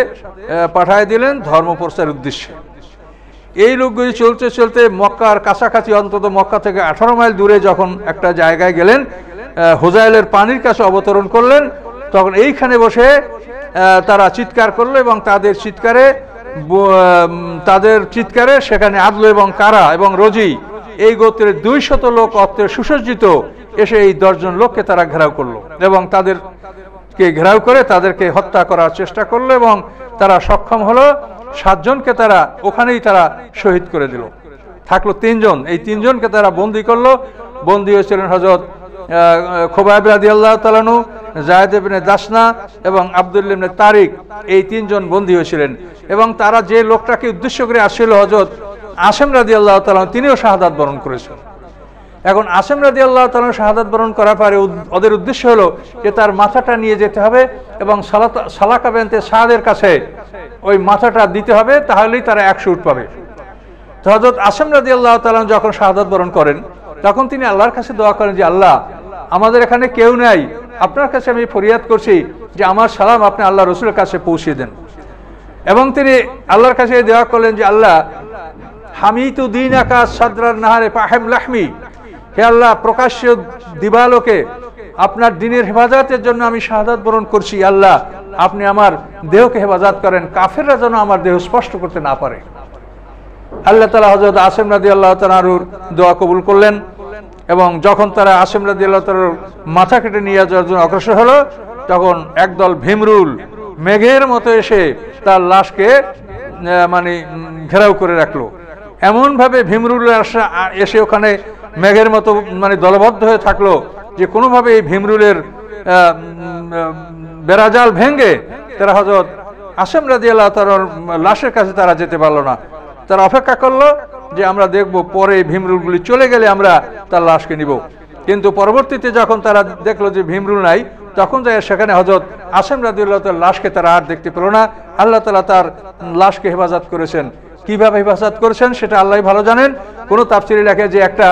পাঠিয়ে দিলেন ধর্ম প্রচারের উদ্দেশ্যে। এই লোকগুলি চলতে চলতে মক্কার কাছাকাছি, অন্তত মক্কা থেকে 18 মাইল দূরে যখন একটা জায়গায় গেলেন, হুজাইলের পানির কাছে অবতরণ করলেন, তখন এইখানে বসে তারা চিৎকার করলো এবং তাদের চিৎকারে সেখানে আদল এবং কারা এবং রজি এই গোত্রের 200 লোক অস্ত্রে সুসজ্জিত এসে এই 10 জন লোককে তারা ঘেরাও করলো এবং তাদেরকে ঘেরাও করে তাদেরকে হত্যা করার চেষ্টা করলো এবং তারা সক্ষম হলো। 7 জনকে তারা ওখানেই তারা শহীদ করে দিল। থাকলো 3 জন। এই 3 জনকে তারা বন্দী করলো। বন্দী হয়েছিলেন হযরত খুবাইব রাদিয়াল্লাহু তাআলা আনহু, যায়েদ ইবনে দাসনা এবং আব্দুল্লাহ ইবনে তারিক। এই 3 জন বন্দী হয়েছিলেন এবং তারা যে লোকটাকে উদ্দেশ্য করে আসছিল হযরত আসেম রাদিয়াল্লাহু তাআলা, তিনিও শাহাদাত বরণ করেছেন। এখন আসেম রাদিয়াল্লাহু তাআলা শাহাদাত বরণ করার পরে ওদের উদ্দেশ্য হলো যে তার মাথাটা নিয়ে যেতে হবে এবং সালাকা বিনতে সাদের কাছে ওই মাথাটা দিতে হবে, তাহলেই তারা 100 উট পাবে। তো হযরত আসেম রাদিয়াল্লাহু তাআলা যখন শাহাদাত বরণ করেন, তখন তিনি আল্লাহর কাছে দোয়া করেন যে আল্লাহ, আমাদের এখানে কেউ নাই, আপনার কাছে আমি ফরিয়াদ করছি যে আমার সালাম আপনি আল্লাহ রসুলের কাছে পৌঁছে দেন। এবং তিনি আল্লাহর কাছে দোয়া করলেন যে আল্লাহ, হামিতু দীনাকা সাদরান নাহারে ফাহিম লাহমি, হে আল্লাহ, প্রকাশ্য দিবালোকে আপনার দ্বীনের হেফাজতের জন্য আমি শাহাদাত বরণ করছি। আল্লাহ, আপনি আমার দেহকে হেফাজত করেন, কাফেররা যেন আমার দেহ স্পষ্ট করতে না পারে। আল্লাহ তাআলা হযরত আসেম রাদিয়াল্লাহু তাআলার দোয়া কবুল করলেন এবং যখন তারা আসেম রাদিয়াল্লাহু তাআলার মাথা কেটে নিয়ে যাওয়ার জন্য অগ্রসর হলো, তখন একদল ভীমরুল মেঘের মতো এসে তার লাশকে মানে ঘেরাও করে রাখলো। এমনভাবে ভীমরুল এসে ওখানে মেঘের মতো মানে দলবদ্ধ হয়ে থাকলো যে কোনোভাবে এই ভীমরুলের বেড়াজাল ভেঙে তারা হযরত আসেম রাদিয়াল্লাহু তাআলার লাশের কাছে তারা যেতে পারলো না। তারা অপেক্ষা করলো যে আমরা দেখব পরে ভীমরুলগুলি চলে গেলে আমরা তার লাশকে নিব। কিন্তু পরবর্তীতে যখন তারা দেখলো যে ভীমরুল নাই, তখন যায় সেখানে হযরত আসেম রাদিয়াল্লাহু তাআলার লাশকে তারা আর দেখতে পেল না। আল্লাহ তাআলা তার লাশকে হেফাজত করেছেন। কিভাবে হেফাজত করেছেন সেটা আল্লাহই ভালো জানেন। কোনো তাফসিরে লেখে যে একটা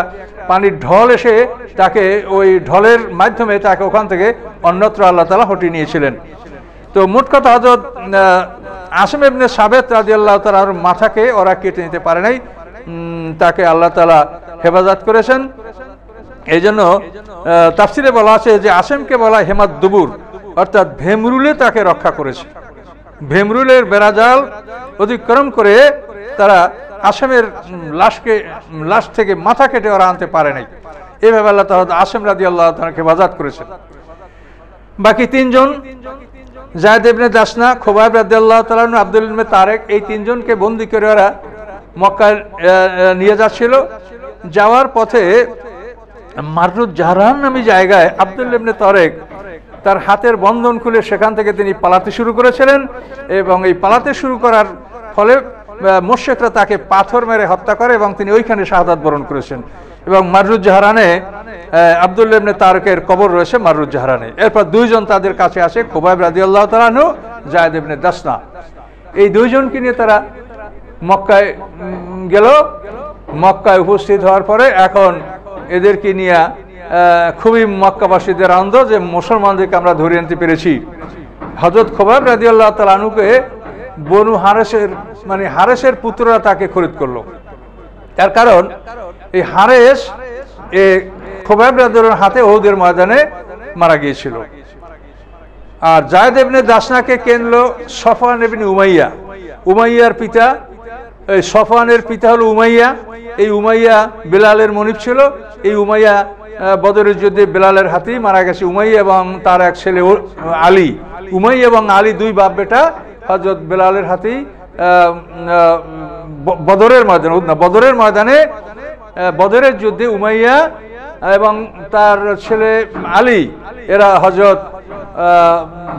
পানির ঢল এসে তাকে ওই ঢলের মাধ্যমে তাকে ওখান থেকে অন্যত্র আল্লাহ তাআলা হটিয়ে নিয়েছিলেন। তো মোট কথা হযরত আসেম ইবনে সাবেত রাদিয়াল্লাহু তাআলার মাথাকে ওরা কেটে নিতে পারে নাই, তাকে আল্লাহ তাআলা হেফাজত করেছেন। এই জন্য তাফসিরে বলা আছে যে আসেমকে বলা হেমাদ দুবুর, অর্থাৎ ভীমরুলে তাকে রক্ষা করেছে। ভীমরুলের বেড়াজাল অতিক্রম করে তারা আসেমের লাশ থেকে মাথা কেটে ওরা আনতে পারে নাই। এইভাবে আল্লাহ তাআলা আসেম রাদিয়াল্লাহু তাআলাকে হেফাজত করেছেন। বাকি 3 জন, যায়েদ ইবনে দাসনা, খুবাইব রাদিয়াল্লাহু তাআলা, আব্দুল্লাহ ইবনে তারেক, এই 3 জনকে বন্দী করে ওরা মক্কায় নিয়ে যাচ্ছিল। যাওয়ার পথে মাররুজ জাহরান নামী জায়গায় আব্দুল্লাহ ইবনে তারেক তার হাতের বন্ধন খুলে সেখান থেকে তিনি পালাতে শুরু করেছিলেন এবং এই পালাতে শুরু করার ফলে মুশরিকরা তাকে পাথর মেরে হত্যা করে এবং তিনি ওইখানে শাহাদাত বরণ করেছেন। এবং মাররুজ জাহরানে আব্দুল্লাহ ইবনে তারেকের কবর রয়েছে মাররুজ জাহরানে। এরপর 2 জন তাদের কাছে আসে, খুবাইব রাদিয়াল্লাহু তাআলা আনহু, যায়েদ ইবনে দাসনা। এই 2 জনকে নিয়ে তারা মক্কায় গেল। মক্কায় উপস্থিত হওয়ার পরে এখন এদেরকে নিয়ে খুবই মক্কাবাসীদের আনন্দ যে মুসলমানদেরকে আমরা ধরে আনতে পেরেছি। হযরত খুবাইব রাদিয়াল্লাহু তাআলা আনহুকে বনু হারেসের পুত্ররা তাকে খরিদ করলো। তার কারণ এই হারেস খুবাইব রাদিয়াল্লাহু হাতে উহুদের ময়দানে মারা গিয়েছিল। আর যায়েদ ইবনে দাসনাকে কিনলো সফওয়ান ইবনে উমাইয়া। উমাইয়ার পিতা, এই সফওয়ানের পিতা হলো উমাইয়া। এই উমাইয়া বিলালের মনিব ছিল। এই উমাইয়া বদরের যুদ্ধে বিলালের হাতেই মারা গেছে। উমাইয়া এবং তার এক ছেলে আলী, উমাইয়া এবং আলী 2 বাপ বেটা হযরত বিলালের হাতেই বদরের ময়দানে বদরের যুদ্ধে উমাইয়া এবং তার ছেলে আলী এরা হযরত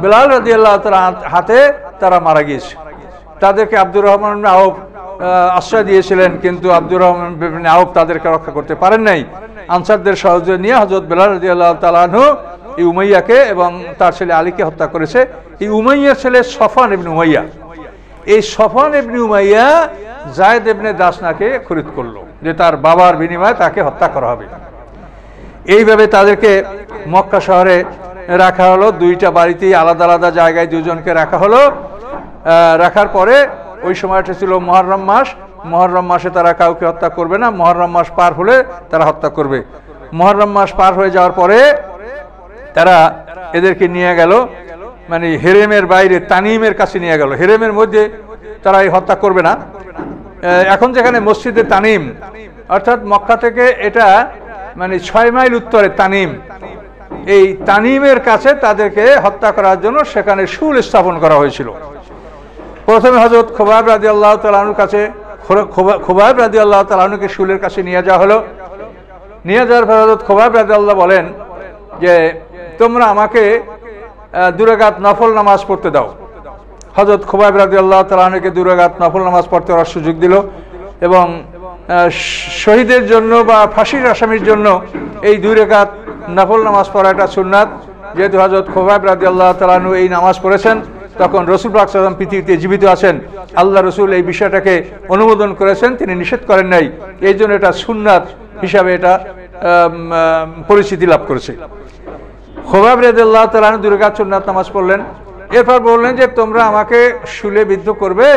বিলাল রাদিয়াল্লাহু তাআলা হাতে তারা মারা গিয়েছে। তাদেরকে আব্দুর রহমান ইবনে আওফ আশ্রয় দিয়েছিলেন, কিন্তু আব্দুর রহমান ইবনে আউফ তাদেরকে রক্ষা করতে পারেন নাই। আনসারদের সহযোগিতা নিয়ে হযরত বেলাল রাদিয়াল্লাহু তাআলা আনহু এই উমাইয়াকে এবং তার ছেলে আলীকে হত্যা করেছে। এই উমাইয়ার ছেলে সফওয়ান ইবনে উমাইয়া, এই সফওয়ান ইবনে উমাইয়া যায়েদ ইবনে দাসনাকে খরিদ করলো যে তার বাবার বিনিময়ে তাকে হত্যা করা হবে। এইভাবে তাদেরকে মক্কা শহরে রাখা হলো, দুইটা বাড়িতেই আলাদা আলাদা জায়গায় দুজনকে রাখা হলো। রাখার পরে ওই সময়টা ছিল মুহররম মাস, মুহররম মাসে তারা কাউকে হত্যা করবে না, মুহররম মাস পার হলে তারা হত্যা করবে। মুহররম মাস পার হয়ে যাওয়ার পরে তারা এদেরকে নিয়ে গেল, মানে হেরেমের বাইরে তানিমের কাছে নিয়ে গেল। হেরেমের মধ্যে তারা এই হত্যা করবে না। এখন যেখানে মসজিদে তানিম, অর্থাৎ মক্কা থেকে এটা মানে 6 মাইল উত্তরে তানিম, এই তানিমের কাছে তাদেরকে হত্যা করার জন্য সেখানে শুল স্থাপন করা হয়েছিল। প্রথমে হযরত খুবাইব রাদিয়াল্লাহু তাআলা আনহুর কাছে, খুবাইব রাদিয়াল্লাহু তাআলা আনহুকে শুলের কাছে নিয়ে যাওয়া হলো। নিয়ে যাওয়ার পর হযরত খুবাইব রাদিয়াল্লাহু বলেন যে তোমরা আমাকে 2 রাকাত নফল নামাজ পড়তে দাও। হযরত খুবাইব রাদিয়াল্লাহু তাআলা আনহুকে 2 রাকাত নফল নামাজ পড়তে ওরা সুযোগ দিল, এবং শহীদের জন্য বা ফাঁসির আসামির জন্য এই 2 রাকাত নফল নামাজ পড়াটা সুন্নাত। যেহেতু হযরত খুবাইব রাদিয়াল্লাহু তাআলা আনহু এই নামাজ পড়েছেন, তখন রাসূল পাক সাল্লাল্লাহু আলাইহি ওয়াসাল্লাম পৃথিবীতে জীবিত আছেন, আল্লাহ রাসূল এই বিষয়টাকে অনুমোদন করেছেন, তিনি নিষেধ করেন নাই, এই জন্য এটা সুন্নাত হিসাবে এটা পরিচিতি লাভ করেছে। খুবাইব রাদিয়াল্লাহু তাআলা আনহু 2 রাকাত সুন্নাত নামাজ পড়লেন। এরপর বললেন যে তোমরা আমাকে শুলে বিদ্ধ করবে,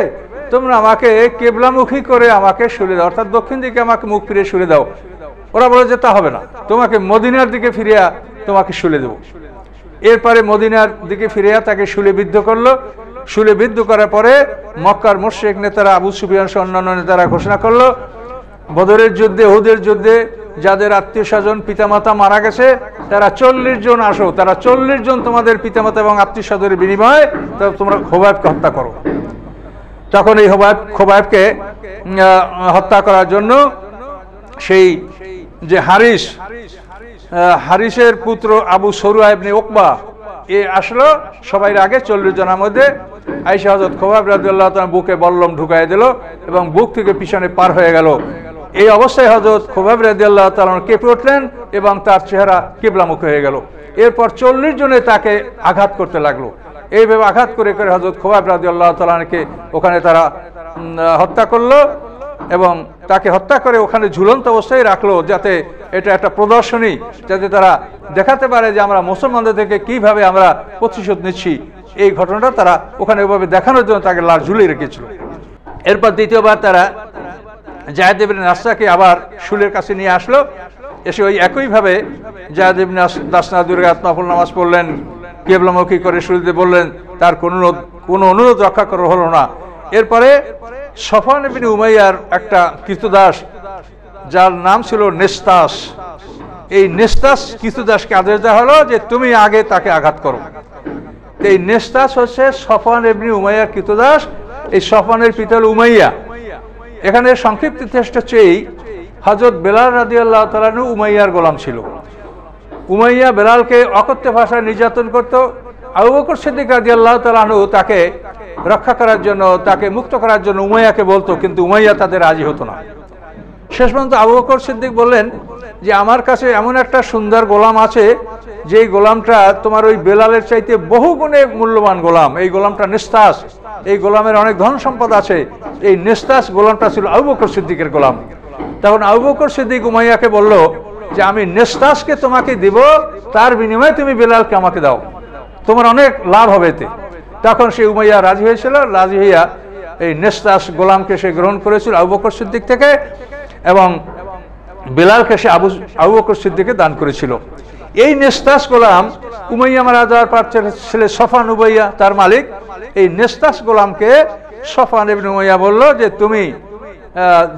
তোমরা আমাকে কিবলামুখী করে আমাকে শুলে দাও, অর্থাৎ দক্ষিণ দিকে আমাকে মুখ ফিরিয়ে শুলে দাও। ওরা বলে যে তা হবে না, তোমাকে মদিনার দিকে ফিরিয়া তোমাকে শুলে দেব। এরপরে মদিনার দিকে ফিরিয়া তাকে শুলে বিদ্ধ করলো। শুলে বিদ্ধ করার পরে মক্কার মুশরিক নেতারা, আবু সুফিয়ান সহ অন্যান্য নেতারা ঘোষণা করলো, বদরের যুদ্ধে, উহুদের যুদ্ধে যাদের আত্মীয় স্বজন পিতামাতা মারা গেছে তারা 40 জন আসো, তারা 40 জন তোমাদের পিতামাতা এবং আত্মীয় স্বজনের বিনিময়ে তোমরা খুবাইবকে হত্যা করো। তখন এই খুবাইবকে হত্যা করার জন্য সেই যে হারিসের পুত্র আবু সরুয়া ইবনে উকবা এ আসলো সবাই আগে 40 জনের মধ্যে। আয়েশা হযরত খুবাইব রাদিয়াল্লাহু তাআলা বুকে বল্লম ঢুকায় দিল এবং বুক থেকে পিছনে পার হয়ে গেল। এই অবস্থায় হযরত খুবাইব রাদিয়াল্লাহু তাআলা কেঁপে উঠলেন এবং তার চেহারা কিবলামুখী হয়ে গেল। এরপর 40 জনে তাকে আঘাত করতে লাগলো। এইভাবে আঘাত করে করে হযরত খুবাইব রাদিয়াল্লাহু তাআলাকে ওখানে তারা হত্যা করলো এবং তাকে হত্যা করে ওখানে ঝুলন্ত অবস্থায় রাখলো, যাতে এটা একটা প্রদর্শনী, যাতে তারা দেখাতে পারে যে আমরা মুসলমানদের থেকে কিভাবে আমরা প্রতিশোধ নিচ্ছি। এই ঘটনাটা তারা ওখানে ওইভাবে দেখানোর জন্য তাকে লাশ ঝুলিয়ে রেখেছিল। এরপর দ্বিতীয়বার তারা যায়েদ ইবনে দাসনাকে আবার শুলের কাছে নিয়ে আসলো। এসে ওই একইভাবে যায়েদ ইবনে দাসনা 2 রাকাত নফল নামাজ পড়লেন, কিবলামুখী করে শুলিতে বললেন, তার কোনো অনুরোধ রক্ষা করা হলো না। এরপরে সফওয়ান ইবনে উমাইয়ার একটা কৃতদাস যার নাম ছিল নেস্তাস, এই নেস্তাস কৃতদাসকে আদেশ দেওয়া হলো যে তুমি আগে তাকে আঘাত করো। এই নেস্তাস হচ্ছে সফওয়ান ইবনে উমাইয়ার কৃতদাস। এই সফওয়ানের পিতা হল উমাইয়া। এখানে সংক্ষিপ্ত ইতিহাসটা হচ্ছে এই, হযরত বেলাল রাদিয়াল্লাহু তাআলা আনহু উমাইয়ার গোলাম ছিল। উমাইয়া বেলালকে অকথ্য ভাষায় নির্যাতন করত। আবু বকর সিদ্দিক রাদিয়াল্লাহু তাআলা আনহু তাকে রক্ষা করার জন্য, তাকে মুক্ত করার জন্য উমাইয়াকে বলতো, কিন্তু উমাইয়া তাদের রাজি হতো না। শেষ পর্যন্ত আবু বকর সিদ্দিক বললেন যে আমার কাছে এমন একটা সুন্দর গোলাম আছে, যেই গোলামটা তোমার ওই বেলালের চাইতে বহু গুণে মূল্যবান গোলাম। এই গোলামটা নেস্তাস, এই গোলামের অনেক ধন সম্পদ আছে। এই নেস্তাস গোলামটা ছিল আবু বকর সিদ্দিকের গোলাম। তখন আবু বকর সিদ্দিক উমাইয়াকে বলল যে আমি নেস্তাসকে তোমাকে দিব, তার বিনিময়ে তুমি বেলালকে আমাকে দাও, তোমার অনেক লাভ হবে এতে। তখন সে উমাইয়া রাজি হয়েছিল। রাজি হইয়া এই নেস্তাস গোলামকে সে গ্রহণ করেছিল আবু বকর সিদ্দিক থেকে, এবং বেলালকে সে আবু বকর সিদ্দিককে দান করেছিল। এই নেস্তাস গোলাম উমাইয়া মারা যাওয়ার পর ছেলে সফওয়ান উমাইয়া তার মালিক। এই নেস্তাস গোলামকে সফওয়ান ইবনে উমাইয়া বলল যে তুমি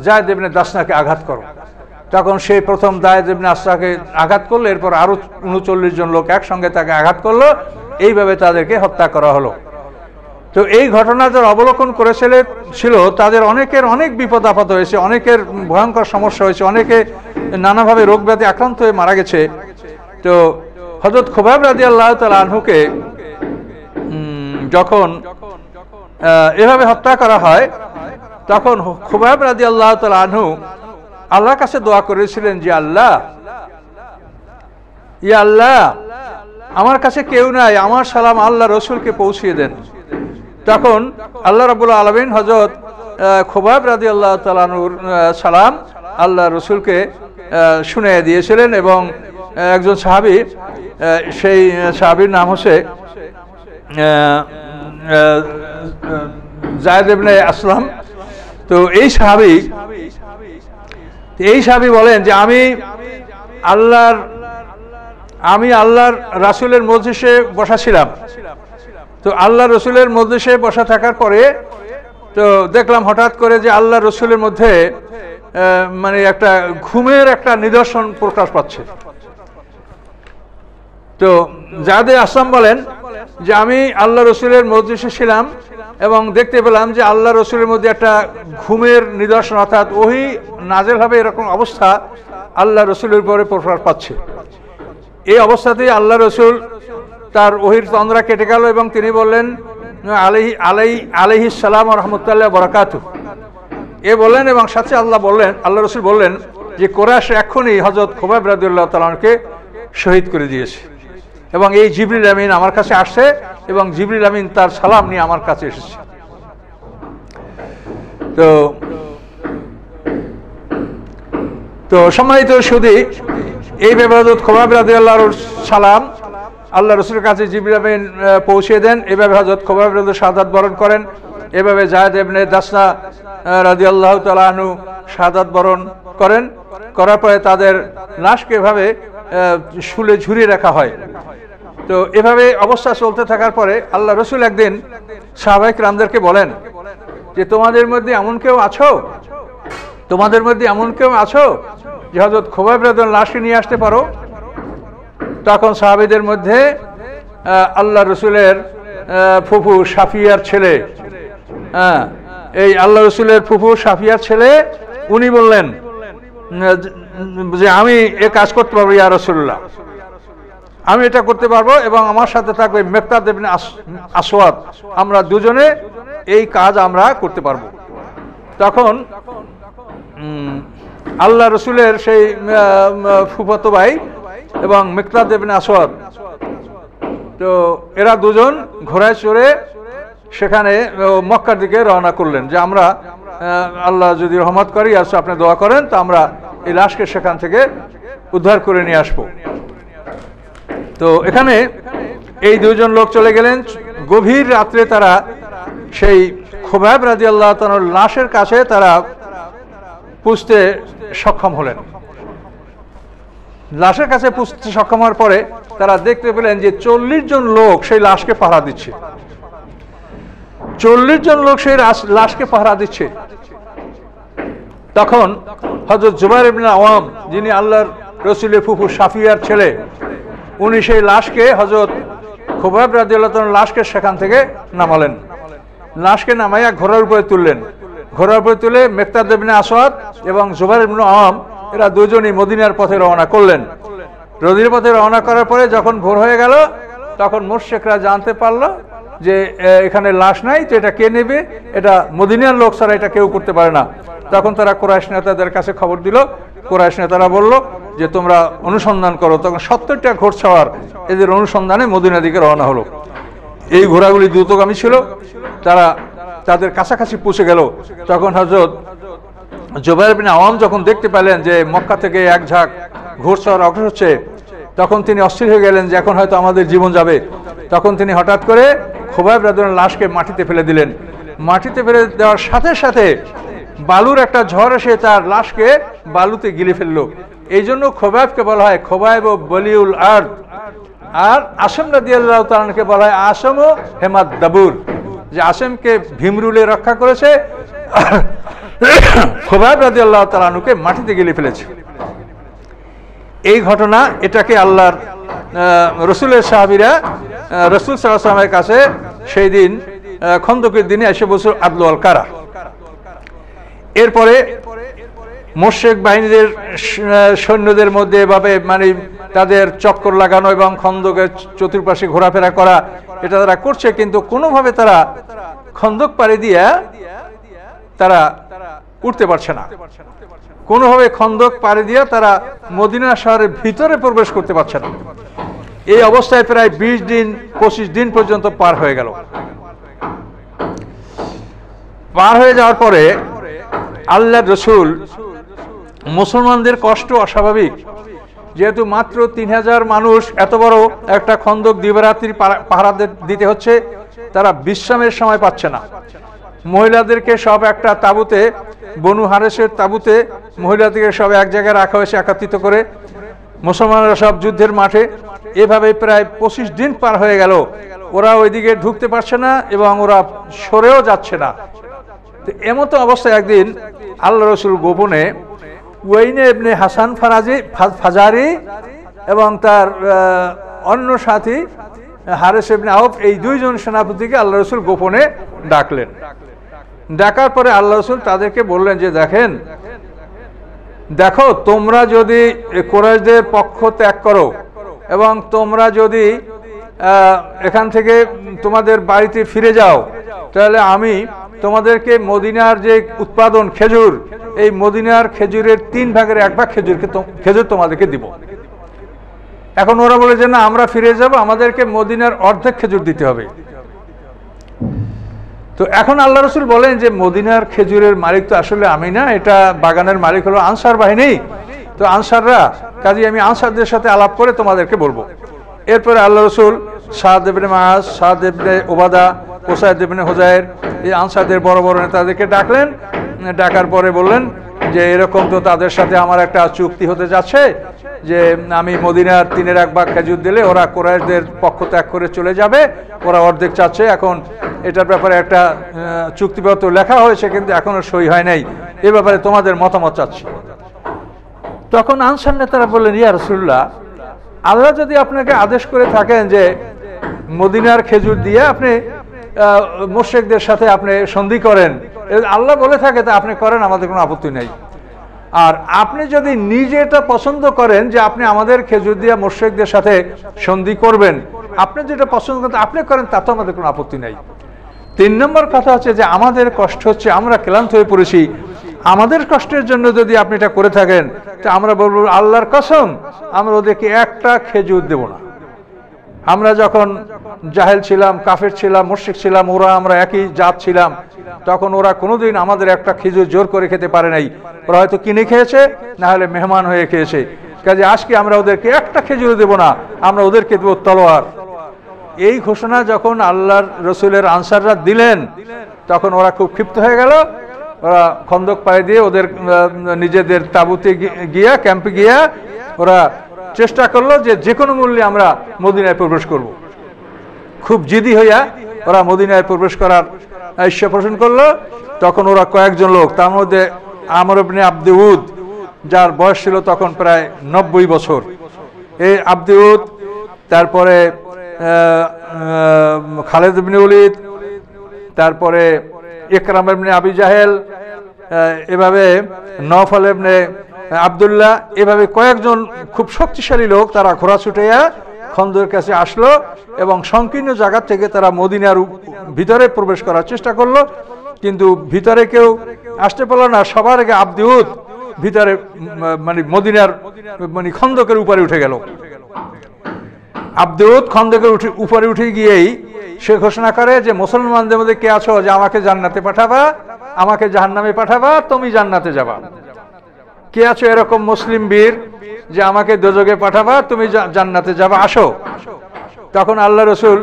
যায়েদ ইবনে দাসনাকে আঘাত করো। তখন সে প্রথম যায়েদ ইবনে দাসনাকে আঘাত করলো, এরপর আরো 39 জন লোক একসঙ্গে তাকে আঘাত করলো। এইভাবে তাদেরকে হত্যা করা হলো। তো এই ঘটনা যারা অবলোকন করেছিল তাদের অনেকের অনেক বিপদ আপদ হয়েছে, অনেকের ভয়ঙ্কর সমস্যা হয়েছে, অনেকে নানাভাবে রোগ ব্যাধি আক্রান্ত হয়ে মারা গেছে। তো হযরত খুবাইব রাদিয়াল্লাহু তাআলা আনহুকে যখন এভাবে হত্যা করা হয়, তখন খুবাইব রাদিয়াল্লাহু তাআলা আনহু আল্লাহর কাছে দোয়া করেছিলেন যে আল্লাহ, ইয়া আল্লাহ, আমার কাছে কেউ নাই, আমার সালাম আল্লাহ রসুলকে পৌঁছিয়ে দেন। তখন আল্লাহ রাব্বুল আলামিন হযরত খুবাইব রাদিয়াল্লাহু তাআলা আনহুর সালাম আল্লাহ রসুলকে শুনিয়ে দিয়েছিলেন। এবং একজন সাহাবী, সেই সাহাবীর নাম হচ্ছে যায়েদ ইবনে আসলাম। তো এই সাহাবী বলেন যে আমি আল্লাহর রাসূলের মজলিসে বসা ছিলাম। তো আল্লাহ রসুলের মজলিসে বসা থাকার পরে তো দেখলাম হঠাৎ করে যে আল্লাহ রসুলের মধ্যে মানে একটা ঘুমের একটা নিদর্শন প্রকাশ পাচ্ছে। তো যায়েদ আসলাম বলেন যে আমি আল্লাহ রসুলের মজলিসে ছিলাম এবং দেখতে পেলাম যে আল্লাহ রসুলের মধ্যে একটা ঘুমের নিদর্শন, অর্থাৎ ওহী নাযিল হবে এরকম অবস্থা আল্লাহ রসুলের উপরে প্রকাশ পাচ্ছে। এই অবস্থাতেই আল্লাহ রসুল তার ওহীর তন্দ্রা কেটে গেল এবং তিনি বললেন আলাইহিস সালাম ওয়া রাহমাতুল্লাহি ওয়া বারাকাতুহু এ বললেন, এবং সাথে আল্লাহ রসুল বললেন যে কুরাইশ এখনই হযরত খুবাইব রাদিয়াল্লাহু তাআলা আনহুকে শহীদ করে দিয়েছে এবং এই জিবরিল আমিন আমার কাছে আসছে এবং জিবরিল আমিন তার সালাম নিয়ে আমার কাছে এসেছে। তো সম্মানিত সুধী, এইভাবে হযরত খুবাইব রাদিয়াল্লাহু সালাম আল্লাহ রসুলের কাছে জিবরিল আমিন পৌঁছে দেন। এভাবে হযরত খুবাইব রাদিয়াল্লাহু শাহাদাত বরণ করেন। এভাবে যায়েদ ইবনে দাসনা রাদিয়াল্লাহু তাআলা আনহু শাহাদাত বরণ করার পরে তাদের লাশকে এভাবে শুলে ঝুরিয়ে রাখা হয়। তো এভাবে অবস্থা চলতে থাকার পরে আল্লাহ রসুল একদিন সাহাবায়ে কিরামদেরকে বলেন যে তোমাদের মধ্যে এমন কেউ আছো যে হযরত খুবাইব রাদিয়াল্লাহু লাশকে নিয়ে আসতে পারো? তখন সাহাবীদের মধ্যে আল্লাহ রসুলের ফুফু সাফিয়ার ছেলে, এই আল্লাহ রসুলের ফুফু সাফিয়ার ছেলে, উনি বললেন যে আমি এ কাজ করতে পারবো ইয়া রাসূলুল্লাহ, আমি এটা করতে পারবো এবং আমার সাথে থাকবে মিকদাদ ইবনে আসওয়াদ, আমরা দুজনে এই কাজ আমরা করতে পারবো। তখন আল্লাহ রসুলের সেই ফুফাতো ভাই এবং মিকদাদ ইবনে আসওয়াদ, তো এরা দুজন ঘোড়ায় চড়ে সেখানে মক্কার দিকে রওনা করলেন যে আমরা আল্লাহ যদি রহমত করি, আসলে আপনি দোয়া করেন, তো আমরা এই লাশকে সেখান থেকে উদ্ধার করে নিয়ে আসবো। তো এখানে এই দুইজন লোক চলে গেলেন। গভীর রাত্রে তারা সেই খুবাইব রাদিয়াল্লাহু তাআলার লাশের কাছে তারা পুষতে সক্ষম হলেন। লাশের কাছে পুষতে সক্ষম হওয়ার পরে তারা দেখতে পেলেন যে 40 জন লোক সেই লাশকে পাহারা দিচ্ছে। 40 জন লোক সেই লাশকে পাহারা দিচ্ছে। তখন হযরত জুবাইর ইবনে আওয়াম, যিনি আল্লাহর রসুলের ফুফু সাফিয়ার ছেলে, উনি সেই লাশকে হযরত খুবাইব রাদিয়াল্লাহু তাআলার লাশকে সেখান থেকে নামালেন। লাশকে নামাইয়া ঘোড়ার উপরে তুললেন। ঘোড়ার উপরে তুলে মিকদাদ ইবনে আসওয়াদ এবং জুবাইর ইবনে আওয়াম এরা দুজনই মদিনার পথে রওনা করলেন। মদিনার পথে রওনা করার পরে যখন ভোর হয়ে গেল, তখন মুশরিকরা জানতে পারলো যে এখানে লাশ নাই, তো এটা কে নেবে? এটা মদিনার লোক ছাড়া এটা কেউ করতে পারে না। তখন তারা কুরাইশ নেতাদের কাছে খবর দিল। কুরাইশ নেতারা বলল যে তোমরা অনুসন্ধান করো। তখন 70টা ঘোড়সওয়ার এদের অনুসন্ধানে মদিনার দিকে রওনা হলো। এই ঘোড়াগুলি দ্রুতগামী ছিল। তারা তাদের কাছাকাছি পৌঁছে গেল। তখন হযরত জুবাইর ইবনে আওয়াম যখন দেখতে পেলেন যে মক্কা থেকে এক ঝাঁক ঘোড়সওয়ার অগ্রসর হচ্ছে, তখন তিনি অস্থির হয়ে গেলেন যে এখন হয়তো আমাদের জীবন যাবে। তখন তিনি হঠাৎ করে খুবাইব রাদিয়াল্লাহু লাশকে মাটিতে ফেলে দিলেন। মাটিতে ফেলে দেওয়ার সাথে সাথে বালুর একটা ঝড় এসে তার লাশকে বালুতে গিলে ফেললো। এই জন্য খুবাইবকে বলা হয় খুবাইব বলিউল আরদ, আর আসম রাদিয়াল্লাহু তাআলাকে বলা হয় আসম ও হেমাদ দাবুর, যে আসেমকে ভীমরুলে রক্ষা করেছে, খুবাইব রাদিয়াল্লাহু তাআলাকে মাটিতে গিলে ফেলেছে। এই ঘটনা, এটাকে আল্লাহর রসুলের সাহাবীরা রসুল সাল্লাল্লাহু আলাইহি ওয়াসাল্লামের কাছে সেই দিন খন্দকের দিনে এসে বলছিল আদলু আল কারা। এরপরে মুশরিক বাহিনীদের সৈন্যদের মধ্যে এভাবে মানে তাদের চক্কর লাগানো এবং খন্দকের চতুর্পাশে ঘোরাফেরা করা, এটা তারা করছে, কিন্তু কোনোভাবে তারা খন্দক পাড়ি দিয়ে তারা উঠতে পারছে না, কোনোভাবে খন্দক পাড়ি দিয়ে তারা মদিনা শহরের ভিতরে প্রবেশ করতে পারছে না। এই অবস্থায় প্রায় 20 দিন 25 দিন পর্যন্ত পার হয়ে গেল। পার হয়ে যাওয়ার পরে আল্লাহর রাসূল, মুসলমানদের কষ্ট অস্বাভাবিক, যেহেতু মাত্র 3000 মানুষ, এত বড় একটা খন্দক দিবারাত্রি পাহারা দিতে হচ্ছে, তারা বিশ্রামের সময় পাচ্ছে না। মহিলাদেরকে সব একটা তাঁবুতে, বনু হারেসের তাঁবুতে মহিলাদেরকে সব এক জায়গায় রাখা হয়েছে একত্রিত করে, মুসলমানরা সব যুদ্ধের মাঠে। এভাবে প্রায় 25 দিন পার হয়ে গেল, ওরা ওইদিকে ঢুকতে পারছে না এবং ওরা সরেও যাচ্ছে না। তো এমতো অবস্থায় একদিন আল্লাহ রাসূল গোপনে ওয়াইনে ইবনে হাসান ফাজারি এবং তার অন্য সাথী হারেস ইবনে আউফ, এই দুইজন সেনাপতিকে আল্লাহ রাসূল গোপনে ডাকলেন। ডাকার পরে আল্লাহ রাসূল তাদেরকে বললেন যে দেখো, তোমরা যদি কুরাইশদের পক্ষ ত্যাগ করো এবং তোমরা যদি এখান থেকে তোমাদের বাড়িতে ফিরে যাও, তাহলে আমি তোমাদেরকে মদিনার যে উৎপাদন খেজুর, এই মদিনার খেজুরের 3 ভাগের 1 ভাগ খেজুর তোমাদেরকে দিব। এখন ওরা বলে যে না, আমরা ফিরে যাব, আমাদেরকে মদিনার অর্ধেক খেজুর দিতে হবে। তো এখন আল্লাহ রাসূল বলেন যে মদিনার খেজুরের মালিক তো আসলে আমি না, এটা বাগানের মালিক হলো আনসার বাহিনী, তো আনসাররা, কাজে আমি আনসারদের সাথে আলাপ করে তোমাদেরকে বলবো। এরপরে আল্লাহ রাসূল সাদ ইবনে মুআজ, সাদ ইবনে উবাদা, উসাইদ ইবনে হুজাইর, এই আনসারদের বড় বড় নেতাদেরকে ডাকলেন। ডাকার পরে বললেন যে এরকম তো তাদের সাথে আমার একটা চুক্তি হতে যাচ্ছে যে আমি মদিনার 3-এর 1 ভাগ খেজুর দিলে ওরা কুরাইশদের পক্ষ ত্যাগ করে চলে যাবে, ওরা অর্ধেক চাচ্ছে। এখন এটার ব্যাপারে একটা চুক্তিপত্র লেখা হয়েছে কিন্তু এখনো সই হয় নাই, এ ব্যাপারে তোমাদের মতামত চাচ্ছি। তখন আনসার নেতারা বললেন, ইয়া রাসূলুল্লাহ, আল্লাহ যদি আপনাকে আদেশ করে থাকেন যে মদিনার খেজুর দিয়ে আপনি মুশরিকদের সাথে আপনি সন্ধি করেন, আল্লাহ বলে থাকে তা আপনি করেন, আমাদের কোনো আপত্তি নেই। আর আপনি যদি নিজে এটা পছন্দ করেন যে আপনি আমাদের খেজুর দিয়ে মুশরিকদের সাথে সন্ধি করবেন, আপনি যেটা পছন্দ করেন আপনি করেন, তাতে আমাদের কোনো আপত্তি নেই। 3 নম্বর কথা হচ্ছে যে আমাদের কষ্ট হচ্ছে, আমরা ক্লান্ত হয়ে পড়েছি, আমাদের কষ্টের জন্য যদি আপনি এটা করে থাকেন, তো আমরা বলবো আল্লাহর কসম আমরা ওদেরকে একটা খেজুর দেব না। আমরা যখন জাহেল ছিলাম, কাফের ছিলাম, মুশরিক ছিলাম, ওরা আমরা একই জাত ছিলাম, তখন ওরা কোনোদিন আমাদের একটা খেজুর জোর করে খেতে পারে নাই, ওরা হয়তো কিনে খেয়েছে, না হলে মেহমান হয়ে খেয়েছে। কাজে আজকে আমরা ওদেরকে একটা খেজুর দেব না, আমরা ওদেরকে দেব তলোয়ার। এই ঘোষণা যখন আল্লাহর রাসূলের আনসাররা দিলেন, তখন ওরা খুব ক্ষিপ্ত হয়ে গেল। ওরা খন্দক পাড়ি দিয়ে ওদের নিজেদের তাঁবুতে গিয়া, ক্যাম্পে গিয়া ওরা চেষ্টা করলো যে কোনো মূল্যে আমরা মদিনায় প্রবেশ করব। খুব জিদি হইয়া ওরা মদিনায় প্রবেশ করার ইচ্ছা পোষণ করলো। তখন ওরা কয়েকজন লোক, তার মধ্যে আমর ইবনে আব্দুউদ, যার বয়স ছিল তখন প্রায় 90 বছর, এই আব্দুউদ, তারপরে খালিদ ইবনে ওলীদ, তারপরে ইকরাম ইবনে আবি জাহেল, এভাবে নওফল ইবনে আব্দুল্লাহ, এভাবে কয়েকজন খুব শক্তিশালী লোক, তারা ঘোড়া ছুটাইয়া খন্দকের কাছে আসলো এবং সংকীর্ণ জায়গা থেকে তারা মদিনার ভিতরে প্রবেশ করার চেষ্টা করলো, কিন্তু ভিতরে কেউ আসতে পারলো না। সবার আগে আব্দুউদ ভিতরে মদিনার খন্দকের উপরে উঠে গেল। আব্দুউদ খন্দকের উপরে উঠে গিয়েই সে ঘোষণা করে যে মুসলমানদের মধ্যে কে আছো যে আমাকে জান্নাতে পাঠাবা, আমাকে জাহান্নামে পাঠাবা, তুমি জান্নাতে যাবা? কে আছো এরকম মুসলিম বীর যে আমাকে দোজখে পাঠাবা, তুমি জান্নাতে যাবা, আসো। তখন আল্লাহ রাসূল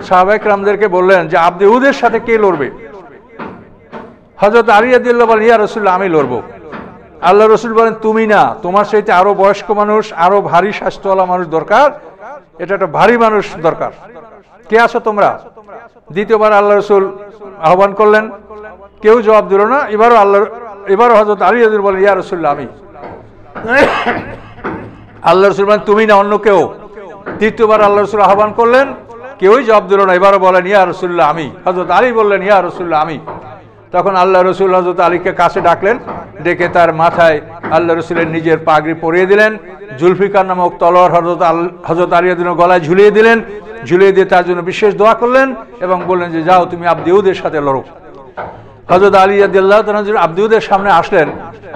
সাহাবায়ে কেরামদেরকে বললেন যে আব্দুউদের সাথে কে লড়বে? হযরত আলী রাদিয়াল্লাহু বলেন, ইয়া রাসূলুল্লাহ, আমি লড়বো। আল্লাহ রাসূল বলেন, তুমি না, তোমার চাইতে আরো বয়স্ক মানুষ, আরো ভারী স্বাস্থ্যওয়ালা মানুষ দরকার, এটা একটা ভারী মানুষ দরকার। কে আছো তোমরা? দ্বিতীয়বার আল্লাহ রাসূল আহ্বান করলেন, কেউ জবাব দিল না। এবারও হযরত আলী রাদিয়াল্লাহু বলেন, ইয়া রাসূলুল্লাহ, আমি। আল্লাহ রাসূল বলেন, তুমি না, অন্য কেউ? তৃতীয়বার আল্লাহ রাসূল আহ্বান করলেন, কেউই জবাব দিল না। এবারও বলেন, ইয়া রাসূলুল্লাহ, আমি। হযরত আলী বললেন, ইয়া রাসূলুল্লাহ, আমি। তখন আল্লাহ রাসূল হযরত আলীকে কাছে ডাকলেন, ডেকে তার মাথায় আল্লাহ রাসূলের নিজের পাগড়ি পরিয়ে দিলেন, জুলফিকার নামক তলোয়ার হযরত আলী রাদিয়াল্লাহু গলায় ঝুলিয়ে দিলেন, ঝুলিয়ে দিয়ে তার জন্য বিশেষ দোয়া করলেন এবং বললেন যে যাও, তুমি আব্দুউদের সাথে লড়ো। হযরত আলী রাদিয়াল্লাহু তাআলা আব্দুদের সামনে আসলেন।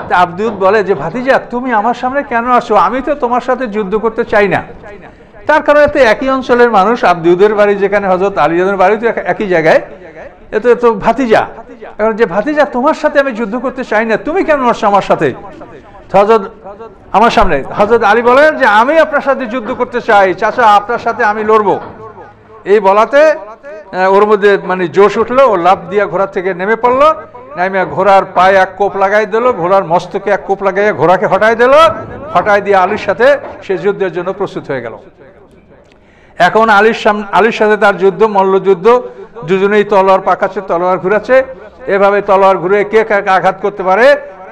তা আব্দুদ বলে যে ভাতিজা তুমি আমার সামনে কেন আসছো? আমি তো তোমার সাথে যুদ্ধ করতে চাই না। তার কারণে তো একই অঞ্চলের মানুষ, আব্দুদের বাড়ি যেখানে, হযরত আলী রাদিয়াল্লাহু বাড়ি তো একই জায়গায়, এত তো ভাতিজা। এখন যে ভাতিজা তোমার সাথে আমি যুদ্ধ করতে চাই না, তুমি কেন আসছো আমার সাথে হযরত আমার সামনে? হযরত আলী বলেন যে আমি আপনার সাথে যুদ্ধ করতে চাই চাচা, আপনার সাথে আমি লড়বো। এই বলাতে ওর মধ্যে মানে জোশ উঠলো, ও লাফ দিয়া ঘোড়া থেকে নেমে পড়লো, নেমে ঘোড়ার পায়ে এক কোপ লাগাই দিল, ঘোড়ার মস্তকে এক কোপ লাগাইয়া ঘোড়াকে হটাই দিল, হটাই দিয়ে আলীর সাথে সে যুদ্ধের জন্য প্রস্তুত হয়ে গেল। এখন আলীর সাথে তার যুদ্ধ, মল্লযুদ্ধ, দুজনেই তলোয়ার পাকাচ্ছে, তলোয়ার ঘুরাচ্ছে, এভাবে তলোয়ার ঘুরে কে কাকে আঘাত করতে পারে।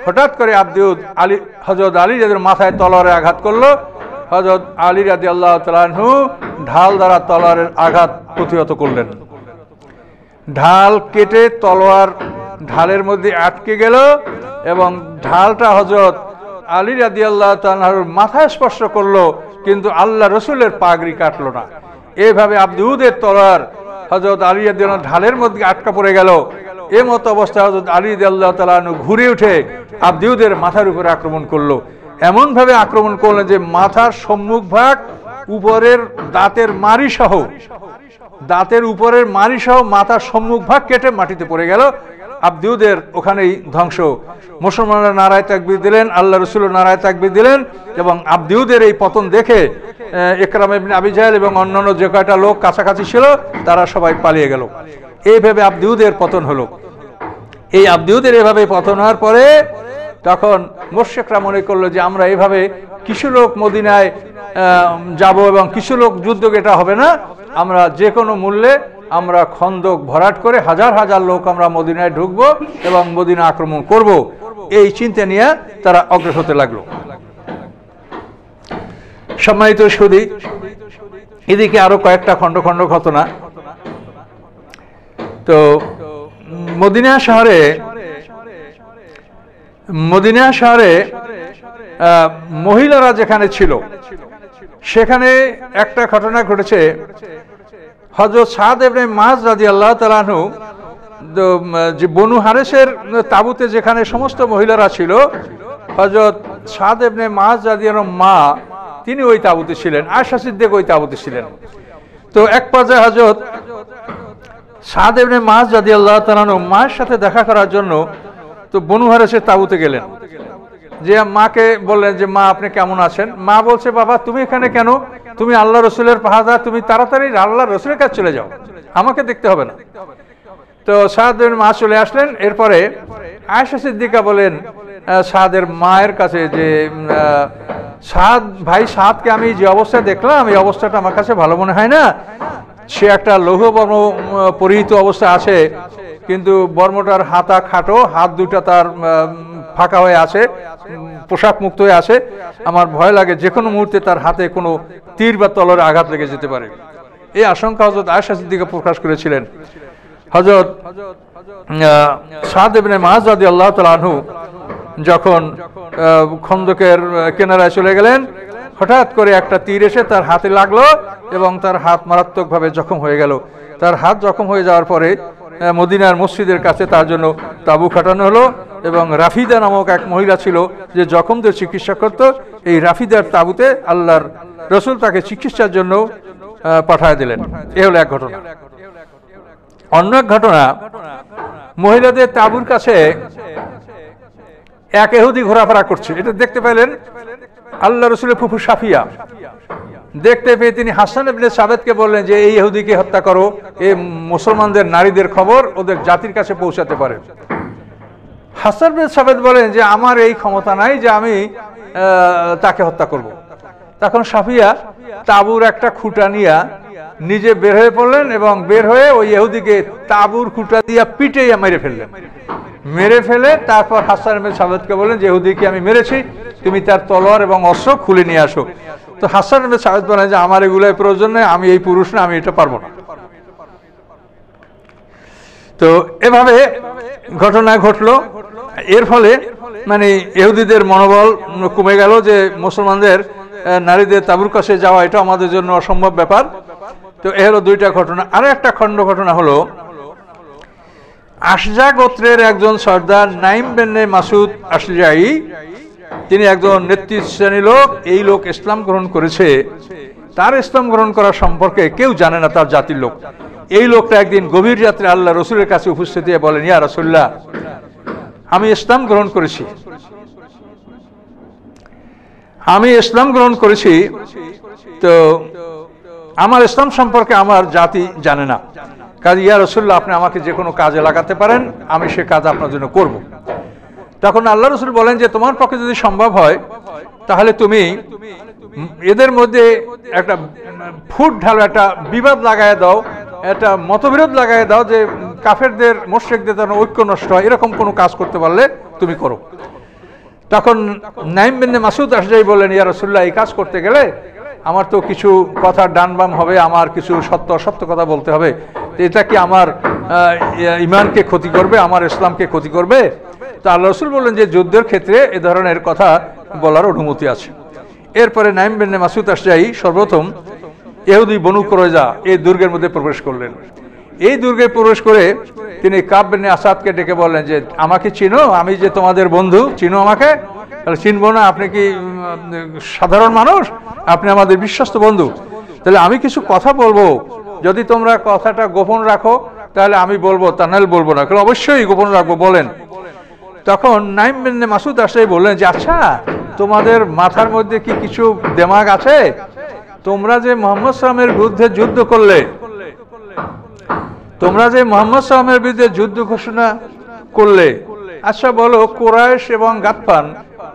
হঠাৎ করে আব্দুদ আলী হযরত আলী যাদের মাথায় তলোয়ারে আঘাত করলো। হযরত আলী রাদিয়াল্লাহু তাআলা আনহু ঢাল দ্বারা তলোয়ারের আঘাত প্রতিহত করলেন। ঢাল কেটে তলোয়ার ঢালের মধ্যে আটকে গেল এবং ঢালটা হযরত আলী রাদিয়াল্লাহু তাআলার মাথায় স্পর্শ করলো, কিন্তু আল্লাহ রসুলের পাগড়ি কাটলো না। এইভাবে আব্দুদের তলোয়ার হযরত আলী রাদিয়াল্লাহু ঢালের মধ্যে আটকা পড়ে গেল। এই মতো অবস্থায় হযরত আলী রাদিয়াল্লাহু তাআলা ঘুরে উঠে আব্দুদের মাথার উপরে আক্রমণ করলো। এমন ভাবে আক্রমণ করলেন যে মাথার সম্মুখ ভাগ উপরের দাঁতের উপরের মারি সহ মাথার সম্মুখ ভাগ কেটে মাটিতে পড়ে গেল। আব্দুদের ওখানেই ধ্বংস। মুসলমানরা নারায়ে তাকবীর দিলেন, আল্লাহ রাসূল নারায়ে তাকবীর দিলেন এবং আব্দুদের এই পতন দেখে ইকরামা ইবনে আবি জাহল এবং অন্যান্য যে কয়টা লোক কাছাকাছি ছিল তারা সবাই পালিয়ে গেল। এইভাবে আব্দুদের পতন হলো। এই আব্দুদের এভাবে পতন হওয়ার পরে তখন মুশরিকরা মনে করলো যে আমরা এভাবে কিছু লোক মদিনায় যাব এবং কিছু লোক যুদ্ধ, এটা হবে না, আমরা যে কোনো মূল্যে আমরা খন্দক ভরাট করে হাজার হাজার লোক আমরা মদিনায় ঢুকবো এবং মদিনা আক্রমণ করব। এই চিন্তা নিয়ে তারা অগ্রসর হতে লাগলো। সম্মানিত সুধী, এদিকে আরো কয়েকটা খন্ড খন্ড ঘটনা। তো মদিনা শহরে মহিলারা যেখানে ছিল সেখানে একটা ঘটনা ঘটেছে। হযরত সাদ ইবনে মুআয রাদিয়াল্লাহু তাআলা আনহু যে বনু হারেসের তাঁবুতে যেখানে সমস্ত মহিলারা ছিল, হযরত সাদ ইবনে মুআয রাদিয়াল্লাহু মা তিনি ওই তাঁবুতে ছিলেন, আয়েশা সিদ্দিক ওই তাঁবুতে ছিলেন। তো এক পর্যায়ে হযরত সাদ ইবনে মুআয রাদিয়াল্লাহু তাআলা আনহু মায়ের সাথে দেখা করার জন্য তো বনু হারেসের তাঁবুতে গেলেন। যে মাকে বললেন যে মা আপনি কেমন আছেন? মা বলছে বাবা তুমি এখানে কেন? তুমি আল্লাহ রসুলের পাহাদা, তুমি তাড়াতাড়ি আল্লাহ রসুলের কাছে চলে যাও, আমাকে দেখতে হবে না। তো সাদ ইবনে মুআয চলে আসলেন। এরপরে আয়েশা সিদ্দিকা বলেন সাদের মায়ের কাছে যে সাদকে আমি যে অবস্থায় দেখলাম এই অবস্থাটা আমার কাছে ভালো মনে হয় না। সে একটা লৌহ বর্ম পরিহিত অবস্থা আছে, কিন্তু বর্মটার হাতা খাটো, হাত দুটা তার ফাঁকা হয়ে আছে, পোশাক মুক্ত হয়ে আছে। আমার ভয় লাগে যে কোনো মুহূর্তে তার হাতে কোনো তীর বা তলোয়ারে আঘাত লেগে যেতে পারে। এই আশঙ্কা হযরত আয়েশা সিদ্দিকা প্রকাশ করেছিলেন। হযরত সাদ ইবনে মুআয রাদিয়াল্লাহু তাআলা আনহু যখন খন্দকের কিনারায় চলে গেলেন, হঠাৎ করে একটা তীর এসে তার হাতে লাগলো এবং তার হাত মারাত্মকভাবে জখম হয়ে গেল। তার হাত জখম হয়ে যাওয়ার পরে মদিনার মসজিদের কাছে তার জন্য তাঁবু খাটানো হলো এবং রাফিদা নামক এক মহিলা ছিল যে জখমদের চিকিৎসা করত। এই রাফিদার তাঁবুতে আল্লাহর রসুল তাকে চিকিৎসার জন্য পাঠায় দিলেন। এ হলো এক ঘটনা। অন্য এক ঘটনা, মহিলাদের তাঁবুর কাছে এক ইহুদি ঘোরাফেরা করছে। এটা দেখতে পেলেন আল্লাহ রসুলের ফুফু সাফিয়া। দেখতে পেয়ে তিনি হাসান ইবনে সাবেতকে বললেন যে এই ইহুদিকে হত্যা করো, এই মুসলমানদের নারীদের খবর ওদের জাতির কাছে পৌঁছাতে পারে। হাসান ইবনে সাবেত বলেন যে আমার এই ক্ষমতা নাই যে আমি তাকে হত্যা করব। তখন সাফিয়া তাঁবুর একটা খুঁটা নিয়ে নিজে বের হয়ে পড়লেন এবং বের হয়ে ওই ইহুদিকে তাঁবুর খুঁটা দিয়ে পিটে মেরে ফেললেন। মেরে ফেলে তারপর হাসান ইবনে সাবেতকে বললেন যে ইহুদিকে আমি মেরেছি, তুমি তার তলোয়ার এবং অস্ত্র খুলে নিয়ে আসো। তো হাসান ইবনে সাবেত বলেন যে আমার এগুলোর প্রয়োজন নেই, আমি এই পুরুষ না, আমি এটা পারবো না। তো এভাবে ঘটনা ঘটলো। এর ফলে মানে ইহুদিদের মনোবল কমে গেল যে মুসলমানদের নারীদের তাঁবুর কাছে যাওয়া এটা আমাদের জন্য অসম্ভব ব্যাপার। তো এ হলো দুইটা ঘটনা। আরো একটা খণ্ড ঘটনা হলো আশজা গোত্রের একজন সর্দার নাইম বিন মাসুদ আশজাই, তিনি একজন নেতৃস্থানী লোক। এই লোক ইসলাম গ্রহণ করেছে। তার ইসলাম গ্রহণ করা সম্পর্কে কেউ জানে না, তার জাতির লোক। এই লোকটা একদিন গভীর রাত্রে আল্লাহ রসুলের কাছে উপস্থিত হয়ে বলেন, ইয়া রাসূলুল্লাহ, আমি ইসলাম গ্রহণ করেছি, আমি ইসলাম গ্রহণ করেছি, তো আমার ইসলাম সম্পর্কে আমার জাতি জানে না। কাজে ইয়া রাসূলুল্লাহ, আপনি আমাকে যে কোনো কাজে লাগাতে পারেন, আমি সে কাজ আপনার জন্য করব। তখন আল্লাহ রসুল বলেন যে তোমার পক্ষে যদি সম্ভব হয় তাহলে তুমি এদের মধ্যে একটা ফুট ঢালো, একটা বিবাদ লাগায় দাও, একটা মতবিরোধ লাগায় দাও, যে কাফেরদের মুশরিকদের যেন ঐক্য নষ্ট হয়, এরকম কোনো কাজ করতে পারলে তুমি করো। তখন নাইম বিন মাসুদ আশজাই বললেন, ইয়া রাসূলুল্লাহ, এই কাজ করতে গেলে আমার তো কিছু কথা ডান বাম হবে, আমার কিছু সত্য অসত্য কথা বলতে হবে, এটা কি আমার ইমানকে ক্ষতি করবে, আমার ইসলামকে ক্ষতি করবে? তো আল্লাহ রসুল বললেন যে যুদ্ধের ক্ষেত্রে এ ধরনের কথা বলার অনুমতি আছে। এরপরে নাইম বিন মাসুদ আশজাই সর্বপ্রথম ইহুদি বনু কুরাইজা এই দুর্গের মধ্যে প্রবেশ করলেন। এই দুর্গে প্রবেশ করে তিনি কাব বিন আসাদকে ডেকে বললেন যে আমাকে চিনো, আমি যে তোমাদের বন্ধু, চিনো আমাকে? তাহলে চিনবো না, আপনি কি সাধারণ মানুষ? আপনি আমাদের বিশ্বস্ত বন্ধু, তাহলে আমি কিছু কথা বলবো, যদি তোমরা কথাটা গোপন রাখো তাহলে আমি বলবো, তা নাহলে বলবো না। কারণ অবশ্যই গোপন রাখবো, বলেন। তখন নাইম বিন মাসুদ আশজাই বললেন যে আচ্ছা, তোমাদের মাথার মধ্যে কি কিছু দেমাগ আছে? তোমরা যে মুহাম্মদ সাল্লাল্লাহু আলাইহি ওয়াসাল্লামের বিরুদ্ধে যুদ্ধ করলে, তোমরা যে মুহাম্মদ সাল্লাল্লাহু আলাইহি ওয়াসাল্লামের বিরুদ্ধে যুদ্ধ ঘোষণা করলে, আচ্ছা বলো, কুরাইশ এবং গাতফান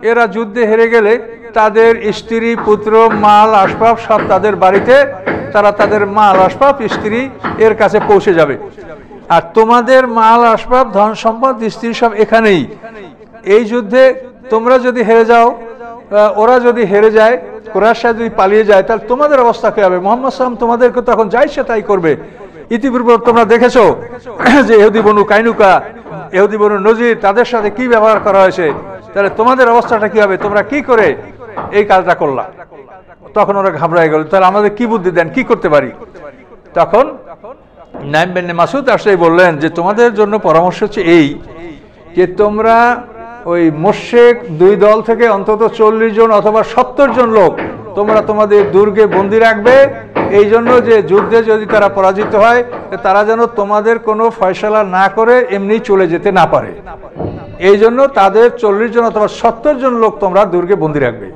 এরা যুদ্ধে হেরে গেলে তাদের স্ত্রী, পুত্র, মাল আসবাব সব তাদের বাড়িতে, তারা তাদের মাল আসবাব স্ত্রী এর কাছে পৌঁছে যাবে, আর তোমাদের মাল আসবাব ধন সম্পদ স্ত্রী সব এখানেই। এই যুদ্ধে তোমরা যদি হেরে যাও, ওরা যদি হেরে যায়, কুরাইশরা যদি পালিয়ে যায়, তাহলে তোমাদের অবস্থা কি হবে? মুহাম্মদ সাল্লাল্লাহু আলাইহি ওয়াসাল্লাম তোমাদেরকে তখন যা ইচ্ছা তাই করবে। ইতিপূর্বে তোমরা দেখেছো যে ইহুদি বনু কাইনুকা, ইহুদি বনু নজির, তাদের সাথে কি ব্যবহার করা হয়েছে, তাহলে তোমাদের অবস্থাটা কি হবে? তোমরা কি করে এই কাজটা করলা? তখন ওরা ঘাবড়ায় গেল, তাহলে আমাদের কি বুদ্ধি দেন, কি করতে পারি? তখন নাইম বিন মাসুদ আশজাই বললেন যে তোমাদের জন্য পরামর্শ হচ্ছে এই, যে তোমরা ওই মুশরিক দুই দল থেকে অন্তত 40 জন অথবা 70 জন লোক তোমরা তোমাদের দুর্গে বন্দী রাখবে, এই জন্য যে যুদ্ধে যদি তারা পরাজিত হয়, তারা যেন তোমাদের কোনো ফয়সালা না করে এমনি চলে যেতে না পারে। এই জন্য তাদের 40 জন অথবা 70 জন লোক তোমরা দুর্গে বন্দী রাখবে।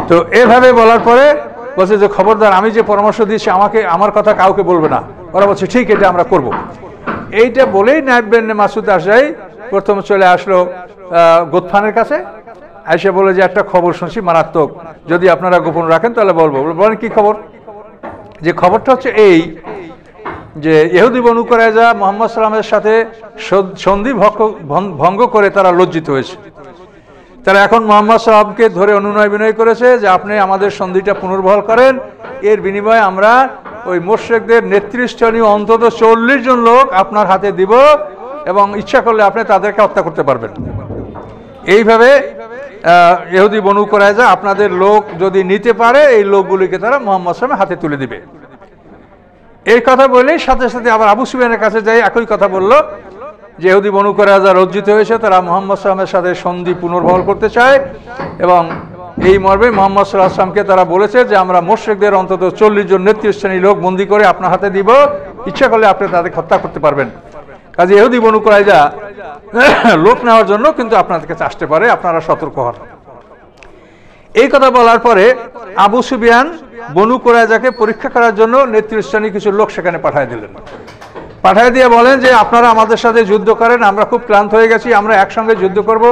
তো এভাবে বলার পরে বলছে যে খবরদার, আমি যে পরামর্শ দিয়েছি আমাকে, আমার কথা কাউকে বলবে না। ওরা বলছে ঠিক, এটা আমরা করব। এইটা বলেই নাইম বিন মাসুদ আশজাই প্রথম চলে আসলো গোতফানের কাছে, এসে বলে যে একটা খবর শুনছি মারাত্মক, যদি আপনারা গোপন রাখেন তাহলে বলবো। বলেন কি খবর? যে খবরটা হচ্ছে এই, যে ইহুদি বনু কুরাইজা মুহাম্মদ সাল্লাল্লাহু আলাইহি ওয়াসাল্লামের সাথে সন্ধি ভঙ্গ করে তারা লজ্জিত হয়েছে। তারা এখন মুহাম্মদ সাল্লাল্লাহু আলাইহি ওয়াসাল্লামকে ধরে অনুনয় বিনয় করেছে যে আপনি আমাদের সন্ধিটা পুনর্বহাল করেন, এর বিনিময়ে আমরা ওই মুশরিকদের নেতৃস্থানীয় অন্তত 40 জন লোক আপনার হাতে দিব, এবং ইচ্ছা করলে আপনি তাদেরকে হত্যা করতে পারবেন। এইভাবে ইহুদি বনু কুরাইজা আপনাদের লোক যদি নিতে পারে, এই লোকগুলিকে তারা মুহাম্মদ সাল্লাল্লাহু আলাইহি ওয়াসাল্লামের হাতে তুলে দিবে। এই কথা বলেই সাথে সাথে আবার আবু সুফিয়ানের কাছে যাই একই কথা বলল, যে ইহুদি বনু কুরাইজা লজ্জিত হয়েছে, তারা মুহাম্মদ সাল্লাল্লাহু আলাইহি ওয়াসাল্লামের সাথে সন্ধি পুনর্বহাল করতে চায়, এবং এই মর্মে মুহাম্মদ সাল্লাল্লাহু আলাইহি ওয়াসাল্লামকে তারা বলেছে যে আমরা মুশরিকদের অন্তত 40 জন নেতৃস্থানী লোক বন্দী করে আপনার হাতে দিব, ইচ্ছা করলে আপনি তাদেরকে হত্যা করতে পারবেন। কাজে ইহুদি বনু কুরাইজা লোক নেওয়ার জন্য কিন্তু আপনাদের কাছে আসতে পারে, আপনারা সতর্ক হন। এই কথা বলার পরে আবু সুফিয়ান বনু কুরাইজাকে পরীক্ষা করার জন্য নেতৃস্থানী কিছু লোক সেখানে পাঠিয়ে দিলেন। পাঠিয়ে দিয়ে বলেন যে আপনারা আমাদের সাথে যুদ্ধ করেন, আমরা খুব ক্লান্ত হয়ে গেছি, আমরা একসঙ্গে যুদ্ধ করব,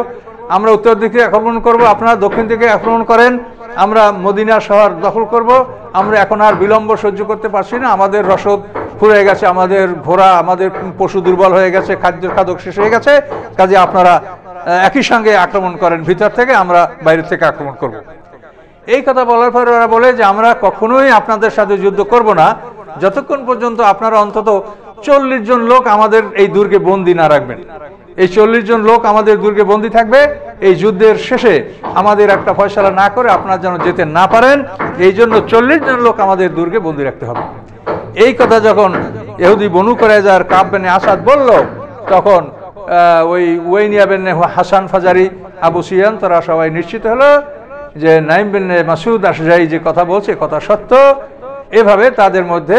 আমরা উত্তর দিকে আক্রমণ করব, আপনারা দক্ষিণ দিকে আক্রমণ করেন, আমরা মদিনা শহর দখল করব, আমরা এখন আর বিলম্ব সহ্য করতে পারছি না, আমাদের রসদ ফুরিয়ে গেছে, আমাদের ঘোড়া, আমাদের পশু দুর্বল হয়ে গেছে, খাদ্য শেষ হয়ে গেছে, কাজে আপনারা একই সঙ্গে আক্রমণ করেন, ভিতর থেকে আমরা বাইরে থেকে আক্রমণ করব। এই কথা বলার পরে ওরা বলে যে আমরা কখনোই আপনাদের সাথে যুদ্ধ করব না যতক্ষণ পর্যন্ত আপনারা অন্তত 40 জন লোক আমাদের এই দুর্গে বন্দী না রাখবেন। এই 40 জন লোক আমাদের দুর্গে বন্দী থাকবে, এই যুদ্ধের শেষে আমাদের একটা ফয়সালা না করে আপনারা যেন যেতে না পারেন, এই জন্য 40 জন লোক আমাদের দুর্গে বন্দী রাখতে হবে। এই কথা যখন ইহুদি বনু কুরাইজার কাব বিন আসাদ বলল, তখন ওই উয়াইনিয়া বিন হাসান ফাজারি, আবু সুফিয়ান তারা সবাই নিশ্চিত হলো যে নাইম বিন মাসুদ আশজাই যে কথা বলছে কথা সত্য। এভাবে তাদের মধ্যে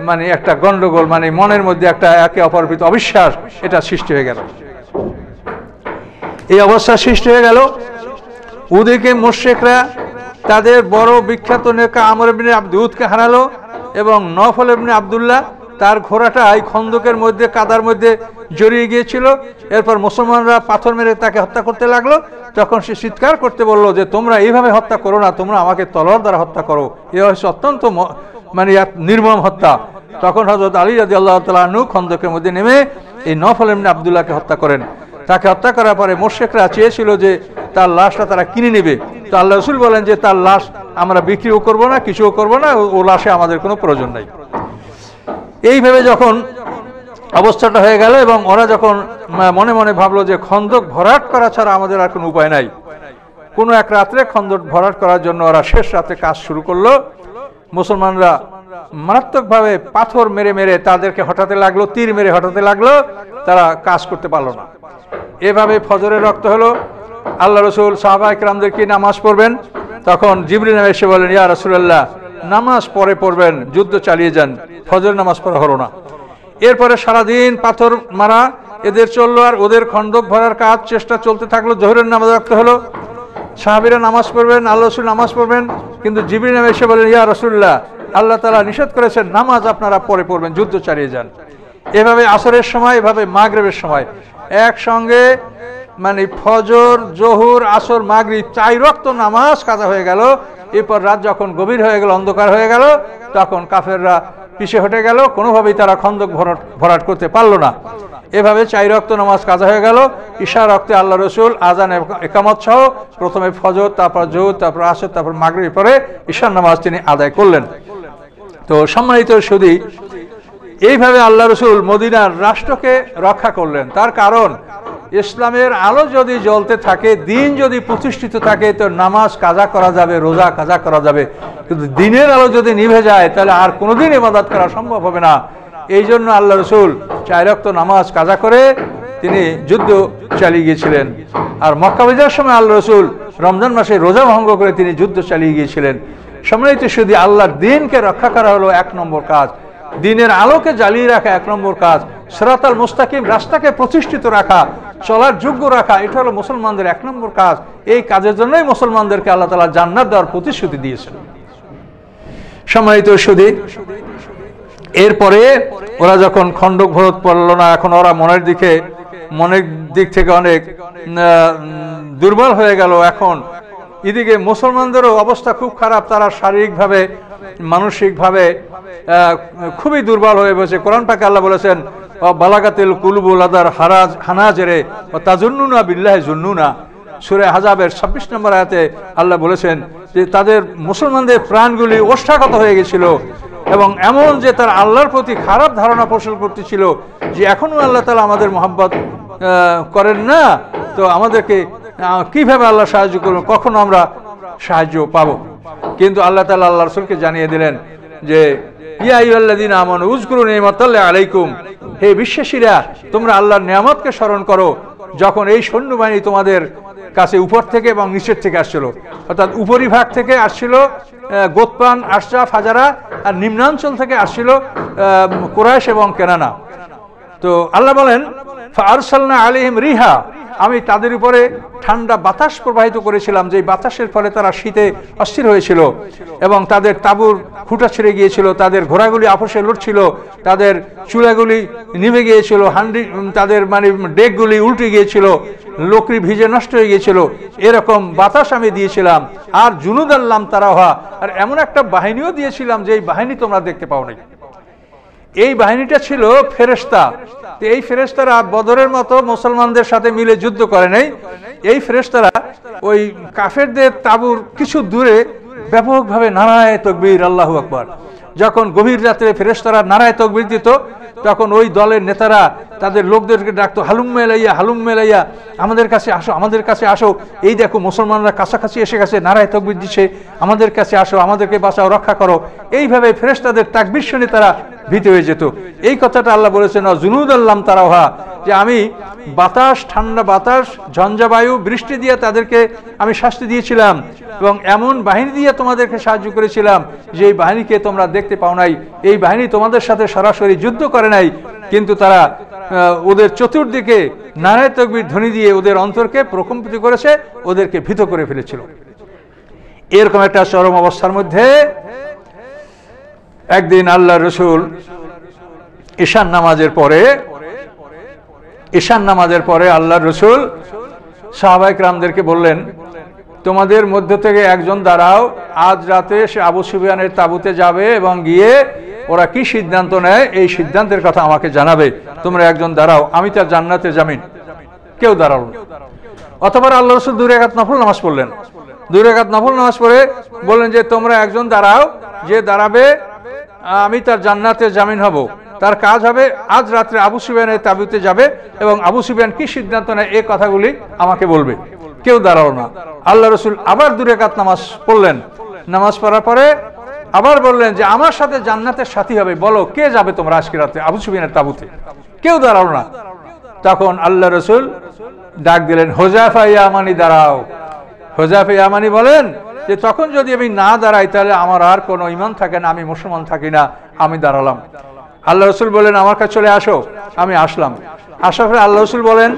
মানে একটা গন্ডগোল, মানে মনের মধ্যে একটা একে অপর প্রতি অবিশ্বাস, এটা সৃষ্টি হয়ে গেল। এই অবস্থা সৃষ্টি হয়ে গেল। ওদিকে মুশরিকরা তাদের বড় বিখ্যাত নেতা আমর ইবনে আবদুদকে হারালো এবং নওফল ইবনে আব্দুল্লাহ তার ঘোড়াটা এই খন্দকের মধ্যে কাদার মধ্যে জড়িয়ে গিয়েছিল। এরপর মুসলমানরা পাথর মেরে তাকে হত্যা করতে লাগলো। তখন সে চিৎকার করতে বললো যে তোমরা এইভাবে হত্যা করো না, তোমরা আমাকে তলোয়ার দ্বারা হত্যা করো, এ হচ্ছে অত্যন্ত মানে নির্মম হত্যা। তখন হযরত আলী রাদিয়াল্লাহু তাআলা আনহু খন্দকের মধ্যে নেমে এই নওফল ইবনে আব্দুল্লাহকে হত্যা করেন। তাকে হত্যা করার পরে মুশরিকরা চেয়েছিল যে তার লাশটা তারা কিনে নেবে, তো আল্লাহ রাসূল বলেন যে তার লাশ আমরা বিক্রিও করব না, কিছুও করব না, ও লাশে আমাদের কোনো প্রয়োজন নাই। এইভাবে যখন অবস্থাটা হয়ে গেল এবং ওরা যখন মনে মনে ভাবলো যে খন্দক ভরাট করা ছাড়া আমাদের আর কোনো উপায় নাই, কোনো এক রাত্রে খন্দক ভরাট করার জন্য ওরা শেষ রাতে কাজ শুরু করলো। মুসলমানরা মারাত্মকভাবে পাথর মেরে মেরে তাদেরকে হটাতে লাগলো, তীর মেরে হটাতে লাগলো, তারা কাজ করতে পারলো না। এভাবে ফজরের রক্ত হলো। আল্লাহ রসুল সাহাবা ইকরামদেরকে নামাজ পড়বেন, তখন জিবরিল এসে বলেন ইয়া রাসূলুল্লাহ নামাজ পরে পড়বেন, যুদ্ধ চালিয়ে যান, ফজর নামাজ পড়া হলো না। এরপরে সারাদিন পাথর মারা এদের চললো, আর ওদের খন্দক ভরার কাজ চেষ্টা চলতে থাকলো। জোহরের নামাজ রাখতে হলো, সাহাবীরা নামাজ পড়বেন, আল্লাহ রসুল নামাজ পড়বেন, কিন্তু জিবরিল এসে বলেন ইয়া রাসূলুল্লাহ আল্লাহ তাআলা নিষেধ করেছেন নামাজ আপনারা পরে পড়বেন, যুদ্ধ চালিয়ে যান। এভাবে আসরের সময়, এভাবে মাগরিবের সময় একসঙ্গে মানে ফজর, জোহর, আসর, মাগরিব 4 ওয়াক্ত নামাজ কাজা হয়ে গেল। এরপর রাত যখন গভীর হয়ে গেল, অন্ধকার হয়ে গেল, তখন কাফেররা পিছে হটে গেল, কোনোভাবেই তারা খন্দক ভরাট করতে পারলো না। এভাবে 4 ওয়াক্ত নামাজ কাজা হয়ে গেল। ঈশা রক্তে আল্লাহ রসুল আজান একামত সহ প্রথমে ফজর, তারপর জোহর, তারপর আসর, তারপর মাগরিব, পরে ঈশার নামাজ তিনি আদায় করলেন। তো সম্মানিত সুধী, এইভাবে আল্লাহ রসুল মদিনার রাষ্ট্রকে রক্ষা করলেন। তার কারণ ইসলামের আলো যদি জ্বলতে থাকে, দিন যদি প্রতিষ্ঠিত থাকে, তো নামাজ কাজা করা যাবে, রোজা কাজা করা যাবে। কিন্তু দিনের আলো যদি নিভে যায় তাহলে আর কোনোদিন ইবাদত করা সম্ভব হবে না। এই জন্য আল্লাহ রসুল 4 ওয়াক্ত নামাজ কাজা করে তিনি যুদ্ধ চালিয়ে গিয়েছিলেন। আর মক্কা বিজয়ের সময় আল্লাহ রসুল রমজান মাসে রোজা ভঙ্গ করে তিনি যুদ্ধ চালিয়ে গিয়েছিলেন। সম্মানিত শুধু আল্লাহর দিনকে রক্ষা করা হলো 1 নম্বর কাজ, দিনের আলোকে জ্বালিয়ে রাখা 1 নম্বর কাজ, সিরাতাল মুস্তাকিম রাস্তাকে প্রতিষ্ঠিত রাখা, চলার যোগ্য রাখা, এটা হলো মুসলমানদের 1 নম্বর কাজ। এই কাজের জন্যই মুসলমানদেরকে আল্লাহ তাআলা জান্নাত দেওয়ার প্রতিশ্রুতি দিয়েছেন। সম্মানিত সুধী, এরপরে ওরা যখন খন্দক ভরাট করলো না, এখন ওরা মনের দিক থেকে অনেক দুর্বল হয়ে গেল। এখন এদিকে মুসলমানদেরও অবস্থা খুব খারাপ, তারা শারীরিকভাবে, মানসিকভাবে খুবই দুর্বল হয়ে বসে। কোরআন পাকে আল্লাহ বলেছেন বালাগাতিল কুলুবুল আদার হানাজেরে ওয়া তাজুন্নুনা বিল্লাহি জুন্নুনা। সূরা আহজাবের 26 নম্বর আয়াতে আল্লাহ বলেছেন যে তাদের মুসলমানদের প্রাণগুলি ওষ্ঠাগত হয়ে গেছিল এবং এমন যে তার আল্লাহর প্রতি খারাপ ধারণা পোষণ করতেছিল যে এখনো আল্লাহ তাআলা আমাদের মহব্বত করেন না, তো আমাদেরকে কিভাবে আল্লাহ সাহায্য করবেন, কখনো আমরা সাহায্য পাবো। কিন্তু আল্লাহ তাআলা আল্লাহ রাসূলকে জানিয়ে দিলেন যে ইয়া আইয়ুহাল্লাযীনা আমানু উযকুরু নি'মাতাল্লাহি আলাইকুম, হে বিশ্বাসীরা তোমরা আল্লাহর নিয়ামতকে স্মরণ করো যখন এই সৈন্যবাহিনী তোমাদের কাছে উপর থেকে এবং নিচের থেকে আসছিল। অর্থাৎ উপরিভাগ থেকে আসছিল গোতপান, আশজা, ফাজারা, আর নিম্নাঞ্চল থেকে আসছিল কুরাইশ এবং কেনানা। তো আল্লাহ বলেন ফাআরসালনা আলাইহিম রিহা, আমি তাদের উপরে ঠান্ডা বাতাস প্রবাহিত করেছিলাম, যে বাতাসের ফলে তারা শীতে অস্থির হয়েছিল এবং তাদের তাঁবুর খুঁটা ছিঁড়ে গিয়েছিল, তাদের ঘোড়াগুলি আপসে লড়ছিল, তাদের চুলাগুলি নিভে গিয়েছিল, তাদের মানে ডেকগুলি উল্টে গিয়েছিল, লোকরি ভিজে নষ্ট হয়ে গিয়েছিল। এরকম বাতাস আমি দিয়েছিলাম। আর জুনুদ আল্লাম তারাহা, আর এমন একটা বাহিনীও দিয়েছিলাম যে এই বাহিনী তোমরা দেখতে পাও নাই। এই বাহিনীটা ছিল ফেরেশতা। এই ফেরেশতারা বদরের মতো মুসলমানদের সাথে মিলে যুদ্ধ করে নাই। এই ফেরেশতারা ওই কাফেরদের তাঁবুর কিছু দূরে ব্যাপকভাবে নারায়ে তাকবীর, আল্লাহু আকবার, যখন গভীর রাতে ফেরেশতারা নারায়ে তাকবীর দিত, তখন ওই দলের নেতারা তাদের লোকদেরকে ডাকতো হালুম্মা ইলাইয়া, হালুম্মা ইলাইয়া, আমাদের কাছে আসো, আমাদের কাছে আসো, এই দেখো মুসলমানরা কাছাকাছি এসে গেছে, নারায়ে তাকবীর দিচ্ছে, আমাদের কাছে আসো, আমাদেরকে বাঁচাও, রক্ষা করো। এইভাবে ফেরেশতাদের তাকবীর শুনে তারা ভীত হয়ে যেত। এই কথাটা আল্লাহ বলেছেন জুনুদ আল্লাম তারাহা, যে আমি বাতাস, ঠান্ডা বাতাস, ঝঞ্ঝাবায়ু, বৃষ্টি দিয়ে তাদেরকে আমি শাস্তি দিয়েছিলাম এবং এমন বাহিনী দিয়ে তোমাদেরকে সাহায্য করেছিলাম যে এই বাহিনীকে তোমরা দেখতে পাও নাই। এই বাহিনী তোমাদের সাথে সরাসরি যুদ্ধ করে নাই, কিন্তু তারা ওদের চতুর্দিকে নারায়ে তাকবীর ধ্বনি দিয়ে ওদের অন্তরকে প্রকম্পিত করেছে, ওদেরকে ভীত করে ফেলেছিল। এরকম একটা চরম অবস্থার মধ্যে একদিন আল্লাহ রসুল ঈশান নামাজের পরে আল্লাহ রসুল সাহাবায়ে কেরামদেরকে বললেন, তোমাদের মধ্য থেকে একজন দাঁড়াও, আজ রাতে সে আবু সুফিয়ানের তাঁবুতে যাবে এবং গিয়ে ওরা কি সিদ্ধান্ত নেয় এই সিদ্ধান্তের কথা আমাকে জানাবে। তোমরা একজন দাঁড়াও, আমি তার জান্নাতে জামিন। কেউ দাঁড়ালো না। অতঃপর আল্লাহ রসুল 2 রাকাত নফল নামাজ পড়লেন। 2 রাকাত নফল নামাজ পড়ে বললেন যে তোমরা একজন দাঁড়াও, যে দাঁড়াবে আমি তার জান্নাতে জামিন হব। তার কাজ হবে আজ রাত্রে আবু সুফিয়ানের তাঁবুতে যাবে এবং আবু সুফিয়ান কি সিদ্ধান্ত নেয় এই কথাগুলি আমাকে বলবে। কেউ দাঁড়ালো না। আল্লাহ রসুল আবার 2 রাকাত নামাজ পড়লেন। নামাজ পড়ার পরে আবার বললেন যে আমার সাথে জান্নাতের সাথী হবে, বলো কে যাবে তোমরা আজকে রাতে আবু সুফিয়ানের তাঁবুতে। কেউ দাঁড়ালো না। তখন আল্লাহ রসুল ডাক দিলেন, হুযায়ফা ইয়ামানি দাঁড়াও। হুযায়ফা ইয়ামানি বলেন যে তখন যদি আমি না দাঁড়াই তাহলে আমার আর কোনো ঈমান থাকে না, আমি মুসলমান থাকি না। আমি দাঁড়ালাম। আল্লাহ রসুল বলেন আমার কাছে চলে আসো। আমি আসলাম। আসার পরে আল্লাহ রসুল বলেন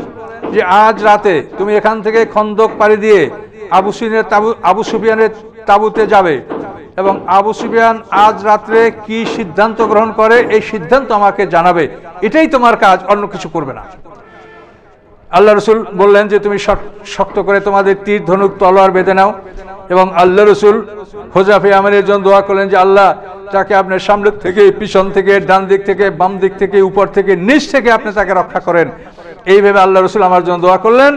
যে আজ রাতে তুমি এখান থেকে খন্দক পাড়ি দিয়ে আবু সুফিয়ানের তাঁবুতে যাবে এবং আবু সুফিয়ান আজ রাত্রে কি সিদ্ধান্ত গ্রহণ করে এই সিদ্ধান্ত আমাকে জানাবে। এটাই তোমার কাজ, অন্য কিছু করবে না। আল্লাহ রসুল বললেন যে তুমি শক্ত করে তোমাদের তীর, ধনুক, তলোয়ার বেঁধে নাও। এবং আল্লাহ রসুল হুযায়ফা ইয়ামানির জন্য দোয়া করলেন যে আল্লাহ তাকে আপনার সামনে থেকে, পিছন থেকে, ডান দিক থেকে, বাম দিক থেকে, উপর থেকে, নিচ থেকে আপনি তাকে রক্ষা করেন। এইভাবে আল্লাহ রসুল আমার জন্য দোয়া করলেন।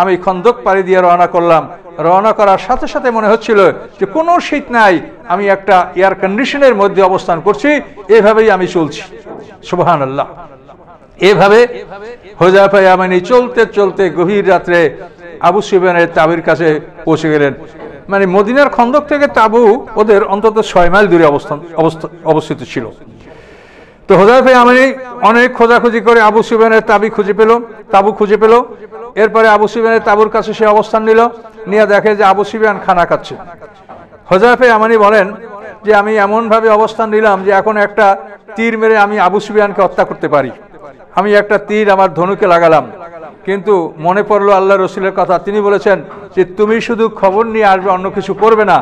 আমি খন্দক পাড়ি দিয়ে রওনা করলাম। রওনা করার সাথে সাথে মনে হচ্ছিল যে কোনো শীত নাই, আমি একটা এয়ার কন্ডিশনের মধ্যে অবস্থান করছি। এভাবেই আমি চলছি। সুবহানাল্লাহ। এভাবে হুযায়ফা ইয়ামানি চলতে চলতে গভীর রাত্রে আবু সুফিয়ানের তাঁবুর কাছে পৌঁছে গেলেন। মানে মদিনার খন্দক থেকে তাঁবু ওদের অন্তত 6 মাইল দূরে অবস্থিত ছিল। তো হুযায়ফা ইয়ামানি অনেক খোঁজাখুঁজি করে আবু সুফিয়ানের তাঁবু খুঁজে পেল। এরপরে আবু সুফিয়ানের তাঁবুর কাছে সে অবস্থান নিল। নিয়ে দেখে যে আবু সুফিয়ান খানা খাচ্ছে। হুযায়ফা ইয়ামানি বলেন যে আমি এমনভাবে অবস্থান নিলাম যে এখন একটা তীর মেরে আমি আবু সুফিয়ানকে হত্যা করতে পারি। আমি একটা তীর আমার ধনুকে লাগালাম, কিন্তু মনে পড়লো আল্লাহ রসুলের কথা। তিনি বলেছেন যে তুমি শুধু খবর নিয়ে আসবে, অন্য কিছু করবে না।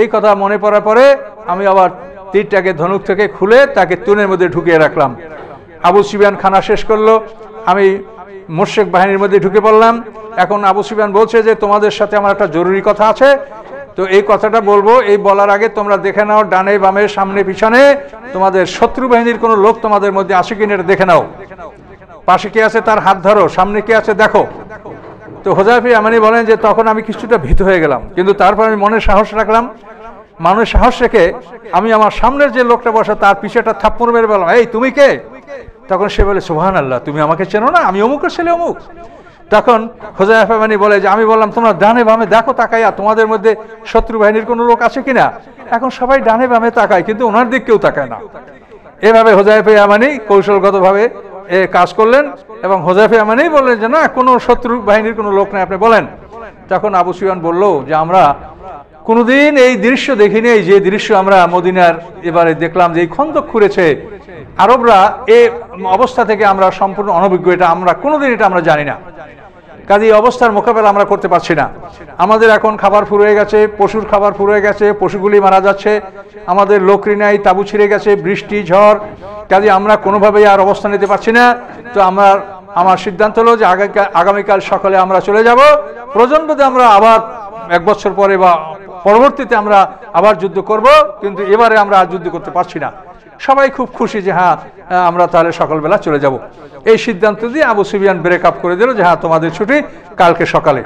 এই কথা মনে পড়ার পরে আমি আবার তীরটাকে ধনুক থেকে খুলে তাকে তুনের মধ্যে ঢুকিয়ে রাখলাম। আবু সুফিয়ান খানা শেষ করলো, আমি মুশরিক বাহিনীর মধ্যে ঢুকে পড়লাম। এখন আবু সুফিয়ান বলছে যে তোমাদের সাথে আমার একটা জরুরি কথা আছে, তো এই কথাটা বলবো। এই বলার আগে তোমরা দেখে নাও ডানে বামে, সামনে পিছনে তোমাদের শত্রু বাহিনীর কোনো লোক তোমাদের মধ্যে আসে কিনা এটা দেখে নাও। পাশে কে আছে তার হাত ধরো, সামনে কে আছে দেখো। তো হুযায়ফা ইয়ামানি বলেন যে তখন আমি কিছুটা ভীত হয়ে গেলাম, কিন্তু তারপর আমি মনে সাহস রাখলাম। মনে সাহস রেখে আমি আমার সামনের যে লোকটা বসা তার পিছেটা থাপ্পড় মেরে বললাম, এই তুমি কে? তখন সে বলে, সুবহানাল্লাহ, তুমি আমাকে চেনো না? আমি অমুকের ছেলে অমুক। তখন হুযায়ফা ইয়ামানি বলে যে আমি বললাম তোমরা ডানে বামে দেখো তাকাইয়া, তোমাদের মধ্যে শত্রু বাহিনীর কোনো লোক আছে কিনা। এখন সবাই ডানে বামে তাকায়, কিন্তু ওনার দিক কেউ তাকায় না। এভাবে হুযায়ফা ইয়ামানি কৌশলগতভাবে কাজ করলেন এবং হুযায়ফা ইয়ামানি বললেন যে না, কোনো শত্রু বাহিনীর কোনো লোক নেই, আপনি বলেন। তখন আবু সুফিয়ান বলল যে আমরা কোনোদিন এই দৃশ্য দেখিনি, যে দৃশ্য আমরা মদিনার এবারে দেখলাম যে এই খন্দক খুঁড়েছে আরবরা, এই অবস্থা থেকে আমরা সম্পূর্ণ অনভিজ্ঞ। এটা আমরা কোনোদিন এটা আমরা জানি না। কাজে এই অবস্থার মোকাবেলা আমরা করতে পারছি না। আমাদের এখন খাবার ফুরিয়ে গেছে, পশুর খাবার ফুরিয়ে গেছে, পশুগুলি মারা যাচ্ছে, আমাদের লোকরি নাই, তাঁবু ছিঁড়ে গেছে, বৃষ্টি ঝড়। কাজে আমরা কোনোভাবেই আর অবস্থান নিতে পারছি না। তো আমার সিদ্ধান্ত হলো যে আগামীকাল সকালে আমরা চলে যাব। প্রয়োজন বোধে আমরা আবার 1 বছর পরে বা পরবর্তীতে আমরা আবার যুদ্ধ করব, কিন্তু এবারে আমরা আর যুদ্ধ করতে পারছি না। সবাই খুব খুশি যে হ্যাঁ আমরা তাহলে সকালবেলা চলে যাব। এই সিদ্ধান্ত দিয়ে আবু সুফিয়ান ব্রেক আপ করে দিল যে হ্যাঁ তোমাদের ছুটি কালকে সকালে।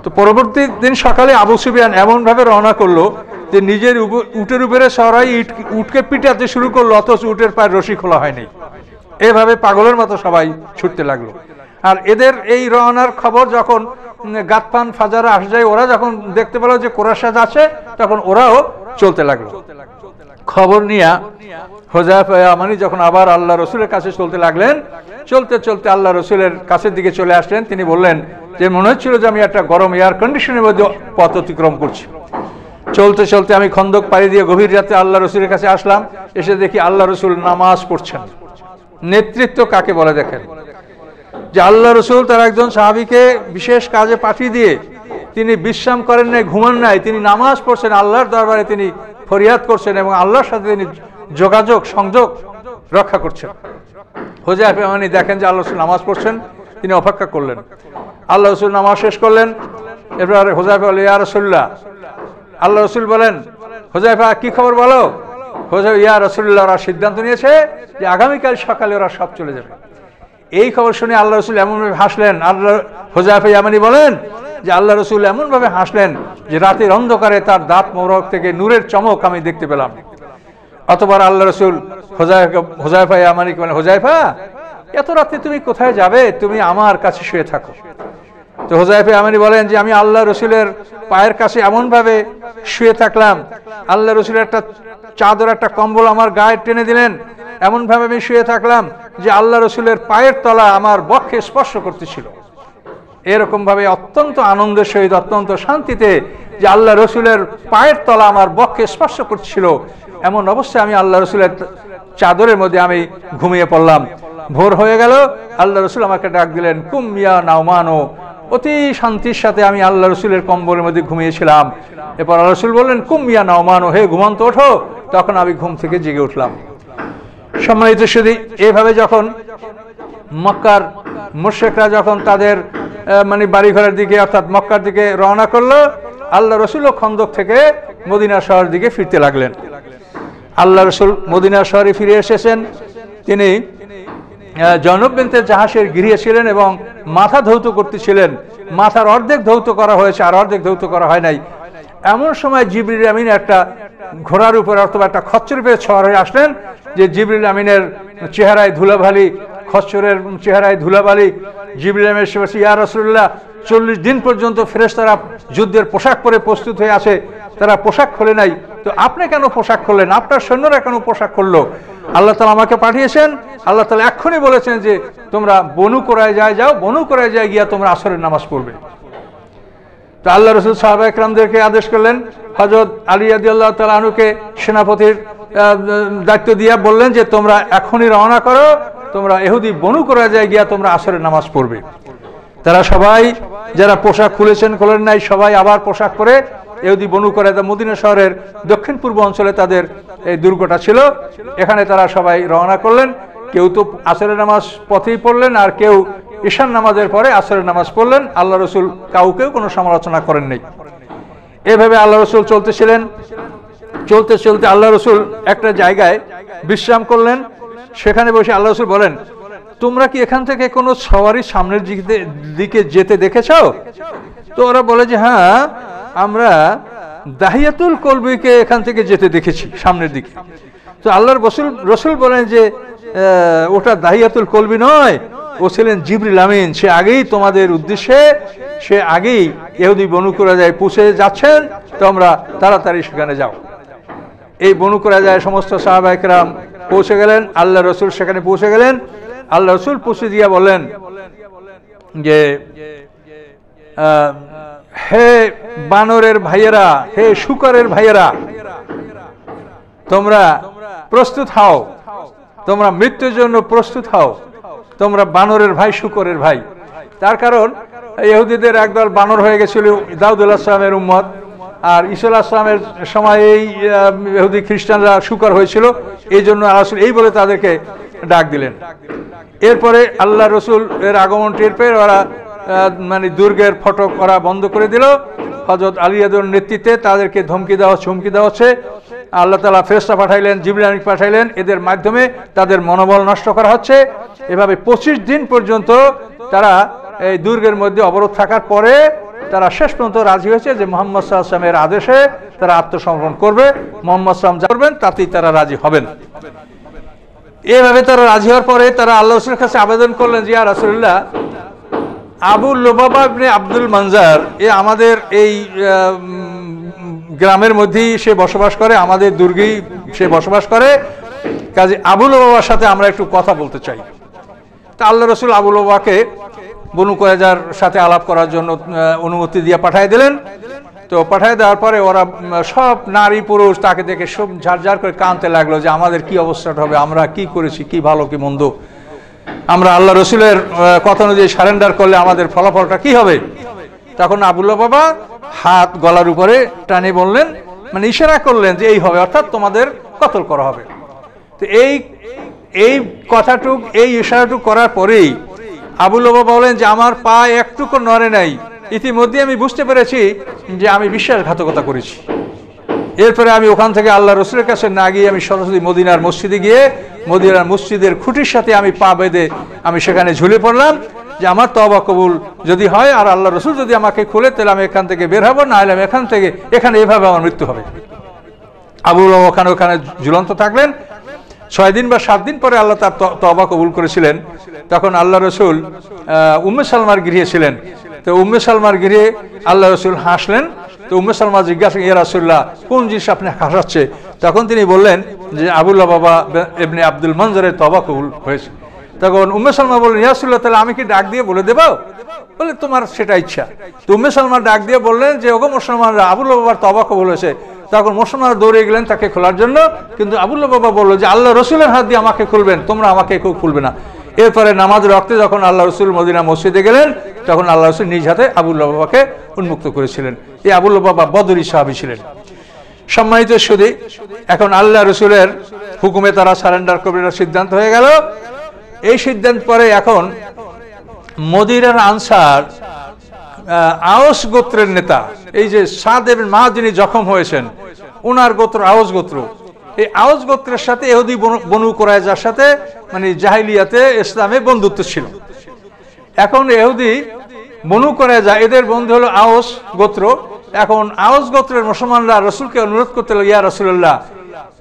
তো পরবর্তী দিন সকালে আবু সুফিয়ান এমনভাবে রওনা করলো যে নিজের উটের উপরে সরাই উটকে পিটাতে শুরু করলো, অথচ উটের পায়ের রশি খোলা হয়নি। এভাবে পাগলের মতো সবাই ছুটতে লাগলো। আর এদের এই রওনার খবর যখন গাতফান, ফাজারা, আশজাই ওরা যখন দেখতে পেল যে কুরাইশ আছে, তখন ওরাও চলতে লাগলো। খবর নিয়ে হুযায়ফা ইয়ামানি যখন আবার আল্লাহ রসুলের কাছে চলতে লাগলেন, চলতে চলতে আল্লাহ রসুলের কাছের দিকে চলে আসলেন। তিনি বললেন যে মনে হচ্ছিল যে আমি একটা গরম এয়ার কন্ডিশনের মধ্যে পথ অতিক্রম করছি। চলতে চলতে আমি খন্দক পাড়ি দিয়ে গভীর রাতে আল্লাহ রসুলের কাছে আসলাম। এসে দেখি আল্লাহ রসুল নামাজ পড়ছেন। নেতৃত্ব কাকে বলে দেখেন, যে আল্লাহ রসুল তার একজন সাহাবীকে বিশেষ কাজে পাঠিয়ে দিয়ে তিনি বিশ্রাম করেন নাই, ঘুমান নাই, তিনি নামাজ পড়ছেন, আল্লাহর দরবারে তিনি ফরিয়াদ করছেন এবং আল্লাহর সাথে তিনি যোগাযোগ সংযোগ রক্ষা করছেন। হুযায়ফা ইয়ামানি দেখেন যে আল্লাহ রসুল নামাজ পড়ছেন, তিনি অপেক্ষা করলেন। আল্লাহ রসুল নামাজ শেষ করলেন। এবার হুযায়ফা বলে, ইয়া রাসূলুল্লাহ। আল্লাহ রসুল বলেন, হুযায়ফা কি খবর বলো? হুযায়ফা, ইয়া রাসূলুল্লাহ, ওরা সিদ্ধান্ত নিয়েছে যে আগামীকাল সকালে ওরা সব চলে যাবে। এই খবর শুনে আল্লাহ রসুল এমনভাবে হাসলেন। হুযায়ফা ইয়ামানি বলেন যে আল্লাহ রসুল এমনভাবে হাসলেন যে রাতের অন্ধকারে তার দাঁত মোবারক থেকে নূরের চমক আমি দেখতে পেলাম। অতঃপর আল্লাহ রসুল হুযায়ফা ইয়ামানিকে বলেন, হুযায়ফা, এত রাতে তুমি কোথায় যাবে? তুমি আমার কাছে শুয়ে থাকো। তো হুযায়ফা ইয়ামানি বলেন যে আমি আল্লাহ রসুলের পায়ের কাছে এমনভাবে শুয়ে থাকলাম, আল্লাহ রসুলের একটা চাদর, একটা কম্বল আমার গায়ে টেনে দিলেন। এমনভাবে আমি শুয়ে থাকলাম যে আল্লাহ রসুলের পায়ের তলা আমার বক্ষে স্পর্শ করতেছিল। এরকম ভাবে অত্যন্ত আনন্দের সহিত, অত্যন্ত শান্তিতে যে আল্লাহ রসুলের পায়ের তলা আমার বক্ষে স্পর্শ করছিল, এমন অবস্থায় আমি আল্লাহ রসুলের চাদরের মধ্যে আমি ঘুমিয়ে পড়লাম। ভোর হয়ে গেল, আল্লাহ রসুল আমাকে ডাক দিলেন, কুম ইয়া নাওমানো। অতি শান্তির সাথে আমি আল্লাহ রসুলের কম্বলের মধ্যে ঘুমিয়েছিলাম। এরপর আল্লাহ রসুল বললেন, কুম ইয়া নাওমানো, হে ঘুমন্ত ওঠো। তখন আমি ঘুম থেকে জেগে উঠলাম। সম্মানিত সুধী, এইভাবে যখন মক্কার মুশরিকরা যখন তাদের বাড়িঘরের দিকে অর্থাৎ মক্কার দিকে রওনা করলো, আল্লাহ রসুলও খন্দক থেকে মদিনা শহরের দিকে ফিরতে লাগলেন। আল্লাহ রসুল মদিনা শহরে ফিরে এসেছেন। তিনি জয়নব বিনতে জাহাসের গৃহে ছিলেন এবং মাথা ধৌত করতেছিলেন। মাথার অর্ধেক ধৌত করা হয়েছে, আর অর্ধেক ধৌত করা হয় নাই। এমন সময় জিবরিল আমিন একটা ঘোড়ার উপর অথবা একটা খচ্চরের উপরে সওয়ার হয়ে আসলেন। যে জিবরিল আমিনের চেহারায় ধুলাবালি, খচ্চরের চেহারায় ধুলাবালি। জিবরিল আমিন এসে বলছে, ইয়া রাসূলুল্লাহ, 40 দিন পর্যন্ত ফেরেশতারা যুদ্ধের পোশাক পরে প্রস্তুত হয়ে আছে, তারা পোশাক খোলে নাই, তো আপনি কেন পোশাক খুললেন? আপনার সৈন্যরা কেন পোশাক খুললো? আল্লাহ তাআলা আমাকে পাঠিয়েছেন। আল্লাহ তাআলা এক্ষুনি বলেছেন যে তোমরা বনু কুরাইজায় যাও, বনু কুরাইজায় গিয়া তোমরা আসরের নামাজ পড়বে। তো আল্লাহ রসুল সাহাবা ইকরামদেরকে আদেশ করলেন। হযরত আলী রাদিয়াল্লাহু তাআলা আনহুকে সেনাপতির দায়িত্ব দিয়ে বললেন যে তোমরা এখনই রওনা করো, তোমরা ইহুদি বনু কুরাইজায় গিয়া তোমরা আসরের নামাজ পড়বে। তারা সবাই, যারা পোশাক খুলেছেন খোলেন নাই, সবাই আবার পোশাক পরে ইহুদি বনু কুরাইজা, মদিনা শহরের দক্ষিণ পূর্ব অঞ্চলে তাদের এই দুর্গটা ছিল, এখানে তারা সবাই রওনা করলেন। কেউ তো আসরের নামাজ পথেই পড়লেন, আর কেউ ঈশান নামাজের পরে আসরের নামাজ পড়লেন। আল্লাহ রসুল কাউকেও কোনো সমালোচনা করেন নাই। এভাবে আল্লাহ রসুল চলতেছিলেন। চলতে চলতে আল্লাহ রসুল একটা জায়গায় বিশ্রাম করলেন। সেখানে বসে আল্লাহ রসুল বলেন, তোমরা কি এখান থেকে কোনো সওয়ারি সামনের দিকে যেতে দেখেছ? তো ওরা বলে যে হ্যাঁ, আমরা দাহিয়াতুল কলবিকে এখান থেকে যেতে দেখেছি সামনের দিকে। তো আল্লাহর রসুল বলেন যে ওটা দাহিয়াতুল কলবি নয়, ও ছিলেন জিবরিল আমিন। সে আগেই তোমাদের উদ্দেশ্যে, সে আগেই ইহুদি বনু কুরাইজায় পৌঁছে যাচ্ছেন, তোমরা তাড়াতাড়ি সেখানে যাও। এই বনু কুরাইজায় সমস্ত সাহাবা ইকরাম পৌঁছে গেলেন। আল্লাহ রসুল সেখানে পৌঁছে গেলেন। আল্লাহ রসুল পৌঁছে দিয়ে বললেন যে হে বানরের ভাইয়েরা, হে শুকরের ভাইয়েরা, তোমরা প্রস্তুত হও, তোমরা মৃত্যুর জন্য প্রস্তুত হও। তোমরা বানরের ভাই, শুকরের ভাই। তার কারণ ইহুদিদের একদল বানর হয়ে গেছিল দাউদ আলাইহিস সালামের উম্মত, আর ঈসা আলাইহিস সালামের সময় এই ইহুদি খ্রিস্টানরা শুকর হয়েছিল। এই জন্য রাসূল এই বলে তাদেরকে ডাক দিলেন। এরপরে আল্লাহ রসুল এর আগমন টের পেয়ে ওরা দুর্গের ফটক ওরা বন্ধ করে দিল। হযরত আলী রাদিয়াল্লাহু নেতৃত্বে তাদেরকে হুমকি দেওয়া হচ্ছে। আল্লাহ তাআলা ফেরেশতা পাঠাইলেন, জিবরিল আমিন পাঠাইলেন, এদের মাধ্যমে তাদের মনোবল নষ্ট করা হচ্ছে। এভাবে 25 দিন পর্যন্ত তারা এই দুর্গের মধ্যে অবরোধ থাকার পরে তারা শেষ পর্যন্ত রাজি হয়েছে যে মুহাম্মদ সাল্লাল্লাহু আলাইহি ওয়াসাল্লামের আদেশে তারা আত্মসমর্পণ করবে। মুহাম্মদ সাল্লাল্লাহু আলাইহি ওয়াসাল্লাম যা করবেন তাতেই তারা রাজি হবেন। এভাবে তারা রাজি হওয়ার পরে তারা আল্লাহ রাসূলের কাছে আবেদন করলেন যে ইয়া রাসূলুল্লাহ, আবু লুবাবা ইবনে আব্দুল মানজার আমাদের এই গ্রামের মধ্যেই সে বসবাস করে, আমাদের দুর্গেই সে বসবাস করে। কাজে আবু লুবাবার সাথে আমরা একটু কথা বলতে চাই। তা আল্লাহ রসুল আবু লুবাবাকে বনু কুরাইজার সাথে আলাপ করার জন্য অনুমতি দিয়ে পাঠিয়ে দিলেন। তো পাঠিয়ে দেওয়ার পরে ওরা সব নারী পুরুষ তাকে দেখে সব ঝাড়ঝাড় করে কাঁদতে লাগলো যে আমাদের কি অবস্থাটা হবে, আমরা কি করেছি, কি ভালো কি মন্দ, আমরা আল্লাহ রসুলের কথা অনুযায়ী সারেন্ডার করলে আমাদের ফলাফলটা কি হবে। তখন আবু লুবাবা হাত গলার উপরে টানে বললেন, মানে ইশারা করলেন যে এই হবে, অর্থাৎ তোমাদের কতল করা হবে। তো এই কথাটুক, এই ইশারাটুক করার পরেই আবু লুবাবা বলেন যে আমার পা একটুকু নড়ে নাই, ইতিমধ্যে আমি বুঝতে পেরেছি যে আমি বিশ্বাসঘাতকতা করেছি। এরপরে আমি ওখান থেকে আল্লাহ রসুলের কাছে না গিয়ে আমি সরাসরি মদিনার মসজিদে গিয়ে মদিনার মসজিদের খুঁটির সাথে আমি পা বেঁধে আমি সেখানে ঝুলে পড়লাম যে আমার তওবা কবুল যদি হয় আর আল্লাহ রসুল যদি আমাকে খুলে তাহলে আমি এখান থেকে বের হবো, না হলে আমি এখানে এভাবে আমার মৃত্যু হবে। আবু লুবাবা ওখানে ঝুলন্ত থাকলেন। 6 দিন বা 7 দিন পরে আল্লাহ তার তওবা কবুল করেছিলেন। তখন আল্লাহ রসুল উম্মে সালমার গৃহে ছিলেন। তো উম্মে সালমার গৃহে আল্লাহ রসুল হাসলেন। তো উম্মে সালমা জিজ্ঞাসা, ইয়া রাসূলুল্লাহ কোন জিনিস আপনি হাসাচ্ছে? তখন তিনি বললেন যে আবু লুবাবা ইবনে আব্দুল মনজরের তওবা কবুল হয়েছে। তখন উম্মে সালমা বললেন, ইয়া রাসূলুল্লাহ তাহলে আমি কি ডাক দিয়ে বলে দেবো? বলে তোমার সেটা ইচ্ছা। তো উম্মে সালমা ডাক দিয়ে বললেন যে ওগো মুসলমানরা, আবু লুবাবার তওবা কবুল হয়েছে। তখন মুসলমানরা দৌড়ে গেলেন তাকে খোলার জন্য, কিন্তু আবু লুবাবা বলল যে আল্লাহ রসুলের হাত দিয়ে আমাকে খুলবেন, তোমরা আমাকে কেউ খুলবে না। এরপরে নামাজের রক্তে যখন আল্লাহ রসুল মদিনা মসজিদে গেলেন তখন আল্লাহ রসুল নিজ হাতে আবু লুবাবাকে উন্মুক্ত করেছিলেন। এই আবু লুবাবা বদরি সাহাবী ছিলেন। সম্মানিত সুধী, এখন আল্লাহ রসুলের হুকুমে তারা সারেন্ডার করার সিদ্ধান্ত হয়ে গেল। এই সিদ্ধান্ত পরে এখন মদিনার আনসার আওস গোত্রের নেতা, এই যে সাদ ইবনে মুআয যিনি জখম হয়েছেন, ওনার গোত্র আওস গোত্র। এই আওস গোত্রের সাথে ইহুদি বনু কুরাইজার সাথে মানে জাহিলিয়াতে ইসলামে বন্ধুত্ব ছিল। এখন ইহুদি বনু কুরাইজা এদের বন্ধু হলো আওস গোত্র। এখন আওস গোত্রের মুসলমানরা রসুলকে অনুরোধ করতে লাগলো, ইয়া রাসূলুল্লাহ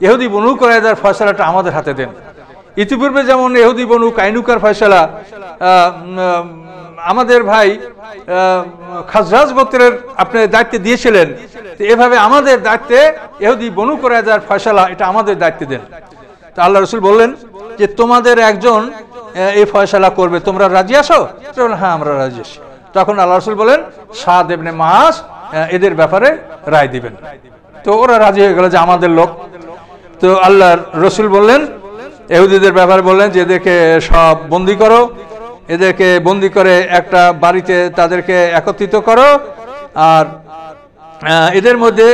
ইহুদি বনু কুরাইজার ফয়সালাটা আমাদের হাতে দেন। ইতিপূর্বে যেমন ইহুদি বনু কাইনুকার ফয়সালা আমাদের ভাই খাজরাজ গোত্রের আপনি দায়িত্বে দিয়েছিলেন, এভাবে আমাদের দায়িত্বে ইহুদি বনু কুরাইজার ফয়সালা এটা আমাদের দায়িত্বে দেন। তো আল্লাহ রসুল বললেন যে তোমাদের একজন এই ফয়সালা করবে, তোমরা রাজি আছো? হ্যাঁ আমরা রাজি আছি। তখন আল্লাহ রসুল বলেন সাদ ইবনে মুআয এদের ব্যাপারে রায় দিবেন। তো ওরা রাজি হয়ে গেল যে আমাদের লোক। তো আল্লাহ রসুল বললেন ইহুদিদের ব্যাপারে বললেন যে এদেরকে সব বন্দি করো, এদেরকে বন্দি করে একটা বাড়িতে তাদেরকে একত্রিত করো, আর এদের মধ্যে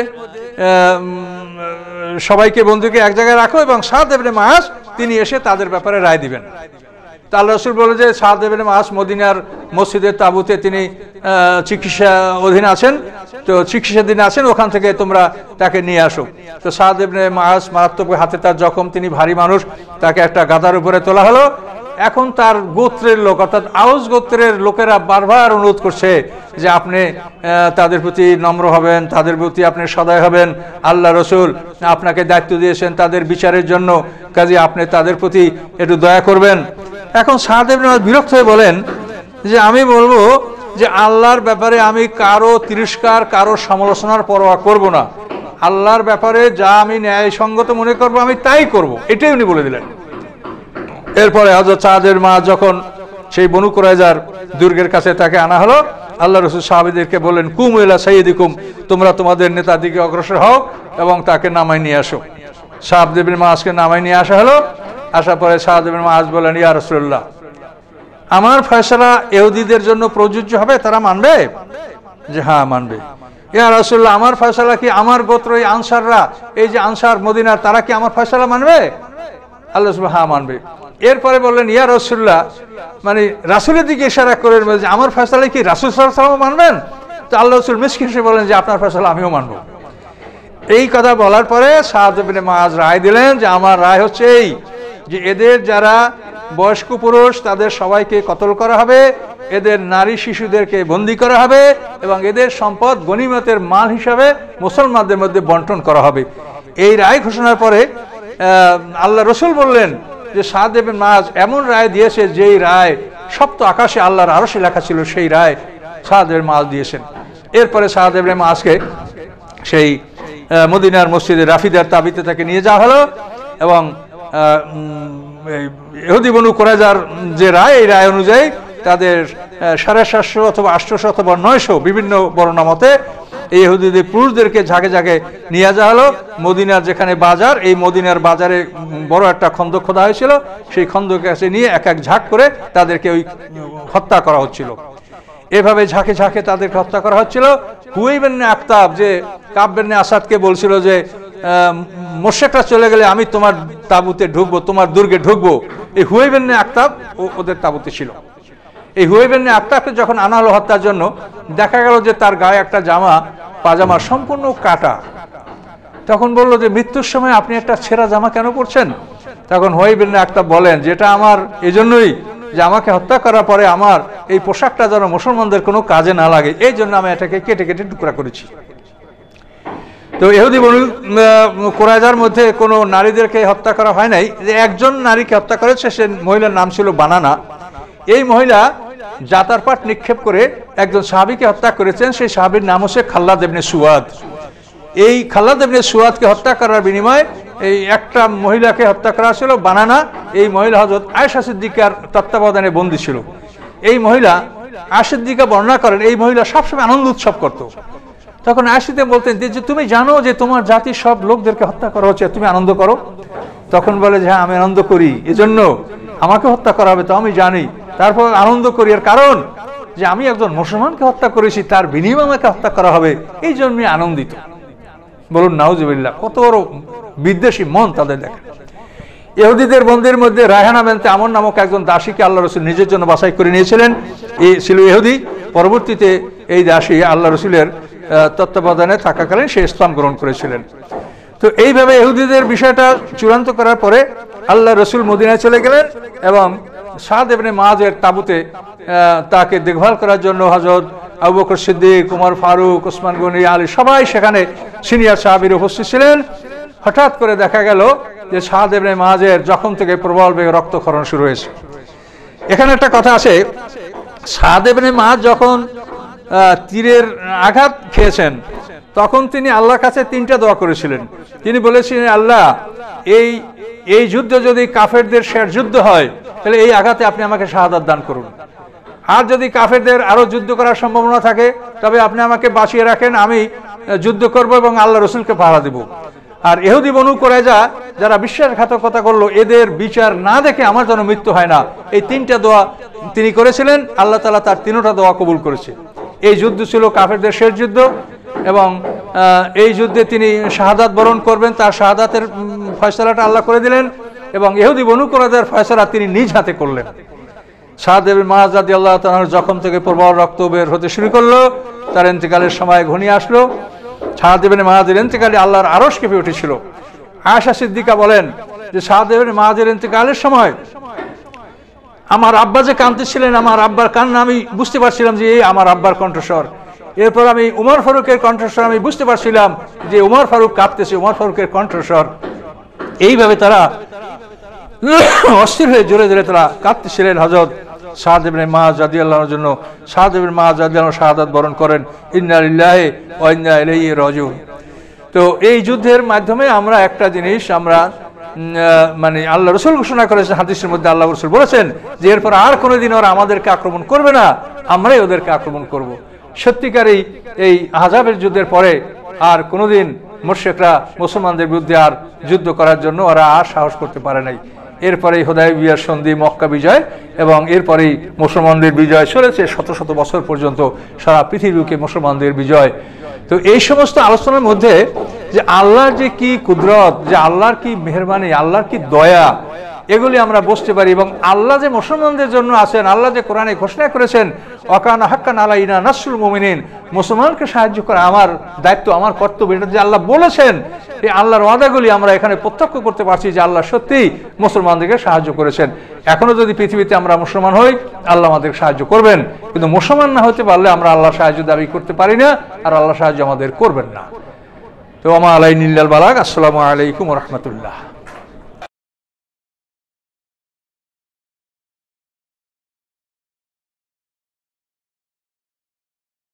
সবাইকে বন্দীকে এক জায়গায় রাখো এবং সাদ ইবনে মুআয তিনি এসে তাদের ব্যাপারে রায় দিবেন। তা আল্লাহ রাসূল বলে যে সাদ ইবনে মুআয মদিনার মসজিদের তাঁবুতে তিনি চিকিৎসা অধীনে আছেন, তো চিকিৎসাধীন আছেন, ওখান থেকে তোমরা তাকে নিয়ে আসো। তো সাদ ইবনে মুআয মারাত্মক হাতে তার জখম, তিনি ভারী মানুষ, তাকে একটা গাদার উপরে তোলা হলো। এখন তার গোত্রের লোক অর্থাৎ আওস গোত্রের লোকেরা বারবার অনুরোধ করছে যে আপনি তাদের প্রতি নম্র হবেন, তাদের প্রতি আপনি সদয় হবেন, আল্লাহ রসুল আপনাকে দায়িত্ব দিয়েছেন তাদের বিচারের জন্য, কাজে আপনি তাদের প্রতি একটু দয়া করবেন। এখন সাদ ইবনে মুআয বিরক্ত হয়ে বলেন যে আমি বলবো যে আল্লাহর ব্যাপারে আমি কারো তিরস্কার, কারো সমালোচনার পরোয়া করব না, আল্লাহর ব্যাপারে যা আমি ন্যায়সঙ্গত মনে করব আমি তাই করব, এটাই উনি বলে দিলেন। এরপরে হযরত সাদ ইবনে মুআয যখন সেই বনু কুরাইজার দুর্গের কাছে তাকে আনা হলো, আল্লাহ রাসূল সাহাবীদেরকে বললেন কুমু ইলা সাইয়্যিদিকুম, তোমরা তোমাদের নেতার দিকে অগ্রসর হও এবং তাকে নামায় নিয়ে আসো। সাদ ইবনে মুআযকে নামায় নিয়ে আসা হলো। আসার পরে সাদ ইবনে মুআয বললেন ইয়া রাসূলুল্লাহ আমার ফয়সালা ইহুদিদের জন্য প্রযোজ্য হবে, তারা মানবে? যে হ্যাঁ মানবে। ইয়া রাসূলুল্লাহ আমার ফয়সালা কি আমার গোত্র এই আনসাররা, এই যে আনসার মদিনার, তারা কি আমার ফয়সালা মানবে? আল্লাহ রাসূল হ্যাঁ মানবে। এরপরে বললেন ইয়া রাসূলুল্লাহ মানে রাসূলের দিকে ইশারা করেন যে আমার ফয়সালা কি রাসূল সাল্লাল্লাহু আলাইহি ওয়াসাল্লাম মানবেন? তো আল্লাহ রাসূল মিসকিন এসে বলেন যে আপনার ফয়সালা আমিও মানব। এই কথা বলার পরে সাদ ইবনে মুআয রায় দিলেন যে আমার রায় হচ্ছে এই যে এদের যারা বয়স্ক পুরুষ তাদের সবাইকে কতল করা হবে, এদের নারী শিশুদেরকে বন্দী করা হবে এবং এদের সম্পদ গনিমতের মাল হিসাবে মুসলমানদের মধ্যে বন্টন করা হবে। এই রায় ঘোষণার পরে আল্লাহ রসুল বললেন যে সাদ ইবনে মুআয এমন রায় দিয়েছে যেই রায় সপ্ত আকাশে আল্লাহর আরশে লেখা ছিল, সেই রায় সাদ ইবনে মুআয দিয়েছেন। এরপরে সাদ ইবনে মুআযকে সেই মদিনার মসজিদে রাফিদার তাবিতে তাকে নিয়ে যাওয়া হলো এবং ইহুদি বনু কুরাইজার যে রায়, এই রায় অনুযায়ী তাদের 750 অথবা 800 অথবা 900 বিভিন্ন বর্ণনা মতে এই ইহুদিদের পুরুষদেরকে ঝাঁকে ঝাঁকে নিয়ে যাওয়া হলো। মদিনার যেখানে বাজার, এই মদিনার বাজারে বড় একটা খন্দক খোদা হয়েছিল, সেই খন্দকের কাছে নিয়ে এক এক ঝাঁক করে তাদেরকে ওই হত্যা করা হচ্ছিল। এভাবে ঝাঁকে ঝাঁকে তাদেরকে হত্যা করা হচ্ছিল। হুয়াইব ইবনে আখতাব যে কাব ইবনে আসাদকে বলছিল যে মুশরিকরা চলে গেলে আমি তোমার তাঁবুতে ঢুকবো, তোমার দুর্গে ঢুকবো, এই হুয়াইব ইবনে আখতাব ওদের তাঁবুতে ছিল। এই হুয়াইব ইবনে আখতাবকে যখন আনা হলো হত্যার জন্য, দেখা গেল যে তার গায়ে একটা পাজামা সম্পূর্ণ কাটা। তখন বলল যে মৃত্যুর সময় আপনি একটা ছেঁড়া জামা কেন পরছেন? তখন হুয়াইব ইবনে আখতাব বলেন, যেটা আমার এজন্যই যে আমাকে হত্যা করার পরে আমার এই পোশাকটা যেন মুসলমানদের কোনো কাজে না লাগে, এই জন্য আমি এটাকে কেটে কেটে টুকরা করেছি। তো ইহুদি বনু কুরাইজার মধ্যে কোনো নারীদেরকে হত্যা করা হয় নাই। যে একজন নারীকে হত্যা করেছে, সে মহিলার নাম ছিল বানানা। এই মহিলা জাতার পাট নিক্ষেপ করে একজন সাহাবীকে হত্যা করেছেন। সেই সাহাবীর নাম হচ্ছে খাল্লাদ ইবনে সুয়াদ। এই খাল্লাদ ইবনে সুয়াদকে হত্যা করার বিনিময়ে এই একটা মহিলাকে হত্যা করা ছিল, বানানা। এই মহিলা হযরত আয়েশা সিদ্দিকার তত্ত্বাবধানে বন্দী ছিল। এই মহিলা আয়েশা সিদ্দিকা বর্ণনা করেন, এই মহিলা সবসময় আনন্দ উৎসব করত। তখন আয়েশা বলতেন যে তুমি জানো যে তোমার জাতির সব লোকদেরকে হত্যা করা হচ্ছে, তুমি আনন্দ করো? তখন বলে যে হ্যাঁ, আমি আনন্দ করি, এজন্য আমাকে হত্যা করা হবে তো আমি জানি, তারপর আনন্দ করি। এর কারণ যে আমি একজন মুসলমানকে হত্যা করেছি, তার বিনিময়ে আমাকে হত্যা করা হবে, এই জন্যই আনন্দিত। বলুন নাউজুবিল্লাহ, কত বড় বিদ্বেষী মন তাদের দেখেন। ইহুদিদের বন্দীর মধ্যে রায়হানা বিনতে আমর নামক একজন দাসীকে আল্লাহ রসুল নিজের জন্য বাছাই করে নিয়েছিলেন। এই ছিল ইহুদি। পরবর্তীতে এই দাসী আল্লাহ রসুলের তত্ত্বাবধানে থাকাকালীন সে ইসলাম গ্রহণ করেছিলেন। তো এইভাবে ইহুদিদের বিষয়টা চূড়ান্ত করার পরে আল্লাহ রসুল মদিনায় চলে গেলেন এবং সাদ ইবনে মুআযের তাঁবুতে তাকে দেখভাল করার জন্য হযরত আবু বকর সিদ্দিক, উমর ফারুক, ওসমান গনি, আলী সবাই সেখানে সিনিয়র সাহাবীরা উপস্থিত ছিলেন। হঠাৎ করে দেখা গেল যে সাদ ইবনে মুআযের জখম থেকে প্রবল বেগে রক্তক্ষরণ শুরু হয়েছে। এখানে একটা কথা আছে, সাদ ইবনে মুআয যখন তীরের আঘাত খেয়েছেন, তখন তিনি আল্লাহর কাছে 3টা দোয়া করেছিলেন। তিনি বলেছিলেন, আল্লাহ এই যুদ্ধ যদি কাফেরদের শেষ যুদ্ধ হয়, তাহলে এই আঘাতে আপনি আমাকে শাহাদাত দান করুন। আর যদি কাফেরদের আরো যুদ্ধ করার সম্ভাবনা থাকে, তবে আপনি আমাকে বাঁচিয়ে রাখেন, আমি যুদ্ধ করব এবং আল্লাহ রসুলকে পাহারা দেব। আর ইহুদি বনু কুরাইজা যারা বিশ্বাসঘাতকতা করলো, এদের বিচার না দেখে আমার যেন মৃত্যু হয় না, এই 3টা দোয়া তিনি করেছিলেন। আল্লাহ তাআলা তার 3টা দোয়া কবুল করেছে। এই যুদ্ধ ছিল কাফেরদের শেষ যুদ্ধ এবং এই যুদ্ধে তিনি শাহাদাত বরণ করবেন, তার শাহাদাতের ফয়সালাটা আল্লাহ করে দিলেন এবং ইহুদি বনু কুরাইজার ফয়সালা তিনি নিজ হাতে করলেন। সাদ ইবনে মুআয রাদিয়াল্লাহু তাআলার জখম থেকে প্রবল রক্ত বের হতে শুরু করলো। তার ইন্তেকালের সময় ঘনিয়ে আসলো। সাদ ইবনে মুআযের ইন্তেকালে আল্লাহর আরশ কেঁপে উঠেছিল। আয়েশা সিদ্দিকা বলেন যে সাদ ইবনে মুআযের ইন্তেকালের সময় আমার আব্বা যে কাঁদতেছিলেন, আমার আব্বার কান্না আমি বুঝতে পারছিলাম যে এই আমার আব্বার কণ্ঠস্বর। এরপর আমি উমর ফারুকের কণ্ঠস্বর আমি বুঝতে পারছিলাম যে উমর ফারুক কাঁদতেছে, উমর ফারুকের কণ্ঠস্বর। এইভাবে তারা অস্থির হয়ে জোরে জোরে তারা কাঁদতেছিলেন। হযরত সাদ ইবনে মুআয রাদিয়াল্লাহু আনহুর জন্য সাদ ইবনে মুআয রাদিয়াল্লাহু শাহাদাত বরণ করেন। ইন্না লিল্লাহি ওয়া ইন্না ইলাইহি রাজিউন। তো এই যুদ্ধের মাধ্যমে আমরা একটা জিনিস আমরা মানে আল্লাহ রসুল ঘোষণা করেছেন, হাদিসের মধ্যে আল্লাহ রসুল বলেছেন যে এরপর আর কোনোদিন ওরা আমাদেরকে আক্রমণ করবে না, আমরাই ওদেরকে আক্রমণ করব। সত্যিকারই এই আহজাবের যুদ্ধের পরে আর কোনোদিন মুশরিকরা মুসলমানদের বিরুদ্ধে আর যুদ্ধ করার জন্য ওরা আর সাহস করতে পারে নাই। এরপরেই হুদায়বিয়ার সন্ধি, মক্কা বিজয় এবং এরপরেই মুসলমানদের বিজয় চলেছে শত শত বছর পর্যন্ত, সারা পৃথিবীকে মুসলমানদের বিজয়। তো এই সমস্ত আলোচনার মধ্যে যে আল্লাহর যে কি কুদরত, যে আল্লাহর কি মেহেরবানি, আল্লাহর কি দয়া, এগুলি আমরা বুঝতে পারি। এবং আল্লাহ যে মুসলমানদের জন্য আছেন, আল্লাহ যে কোরআনে ঘোষণা করেছেন ওয়াকানা হাক্কান আলাইনা নাসরুল মুমিনিন, মুসলমানকে সাহায্য করা আমার দায়িত্ব, আমার কর্তব্য, এটা যে আল্লাহ বলেছেন, এই আল্লাহর ওয়াদাগুলি আমরা এখানে প্রত্যক্ষ করতে পারছি যে আল্লাহ সত্যিই মুসলমানদেরকে সাহায্য করেছেন। এখনো যদি পৃথিবীতে আমরা মুসলমান হই, আল্লাহ আমাদের সাহায্য করবেন, কিন্তু মুসলমান না হতে পারলে আমরা আল্লাহর সাহায্য দাবি করতে পারি না, আর আল্লাহ সাহায্য আমাদের করবেন না। তো আমা আলাইনিল বালাগ। আসসালামু আলাইকুম ওয়া রাহমাতুল্লাহ।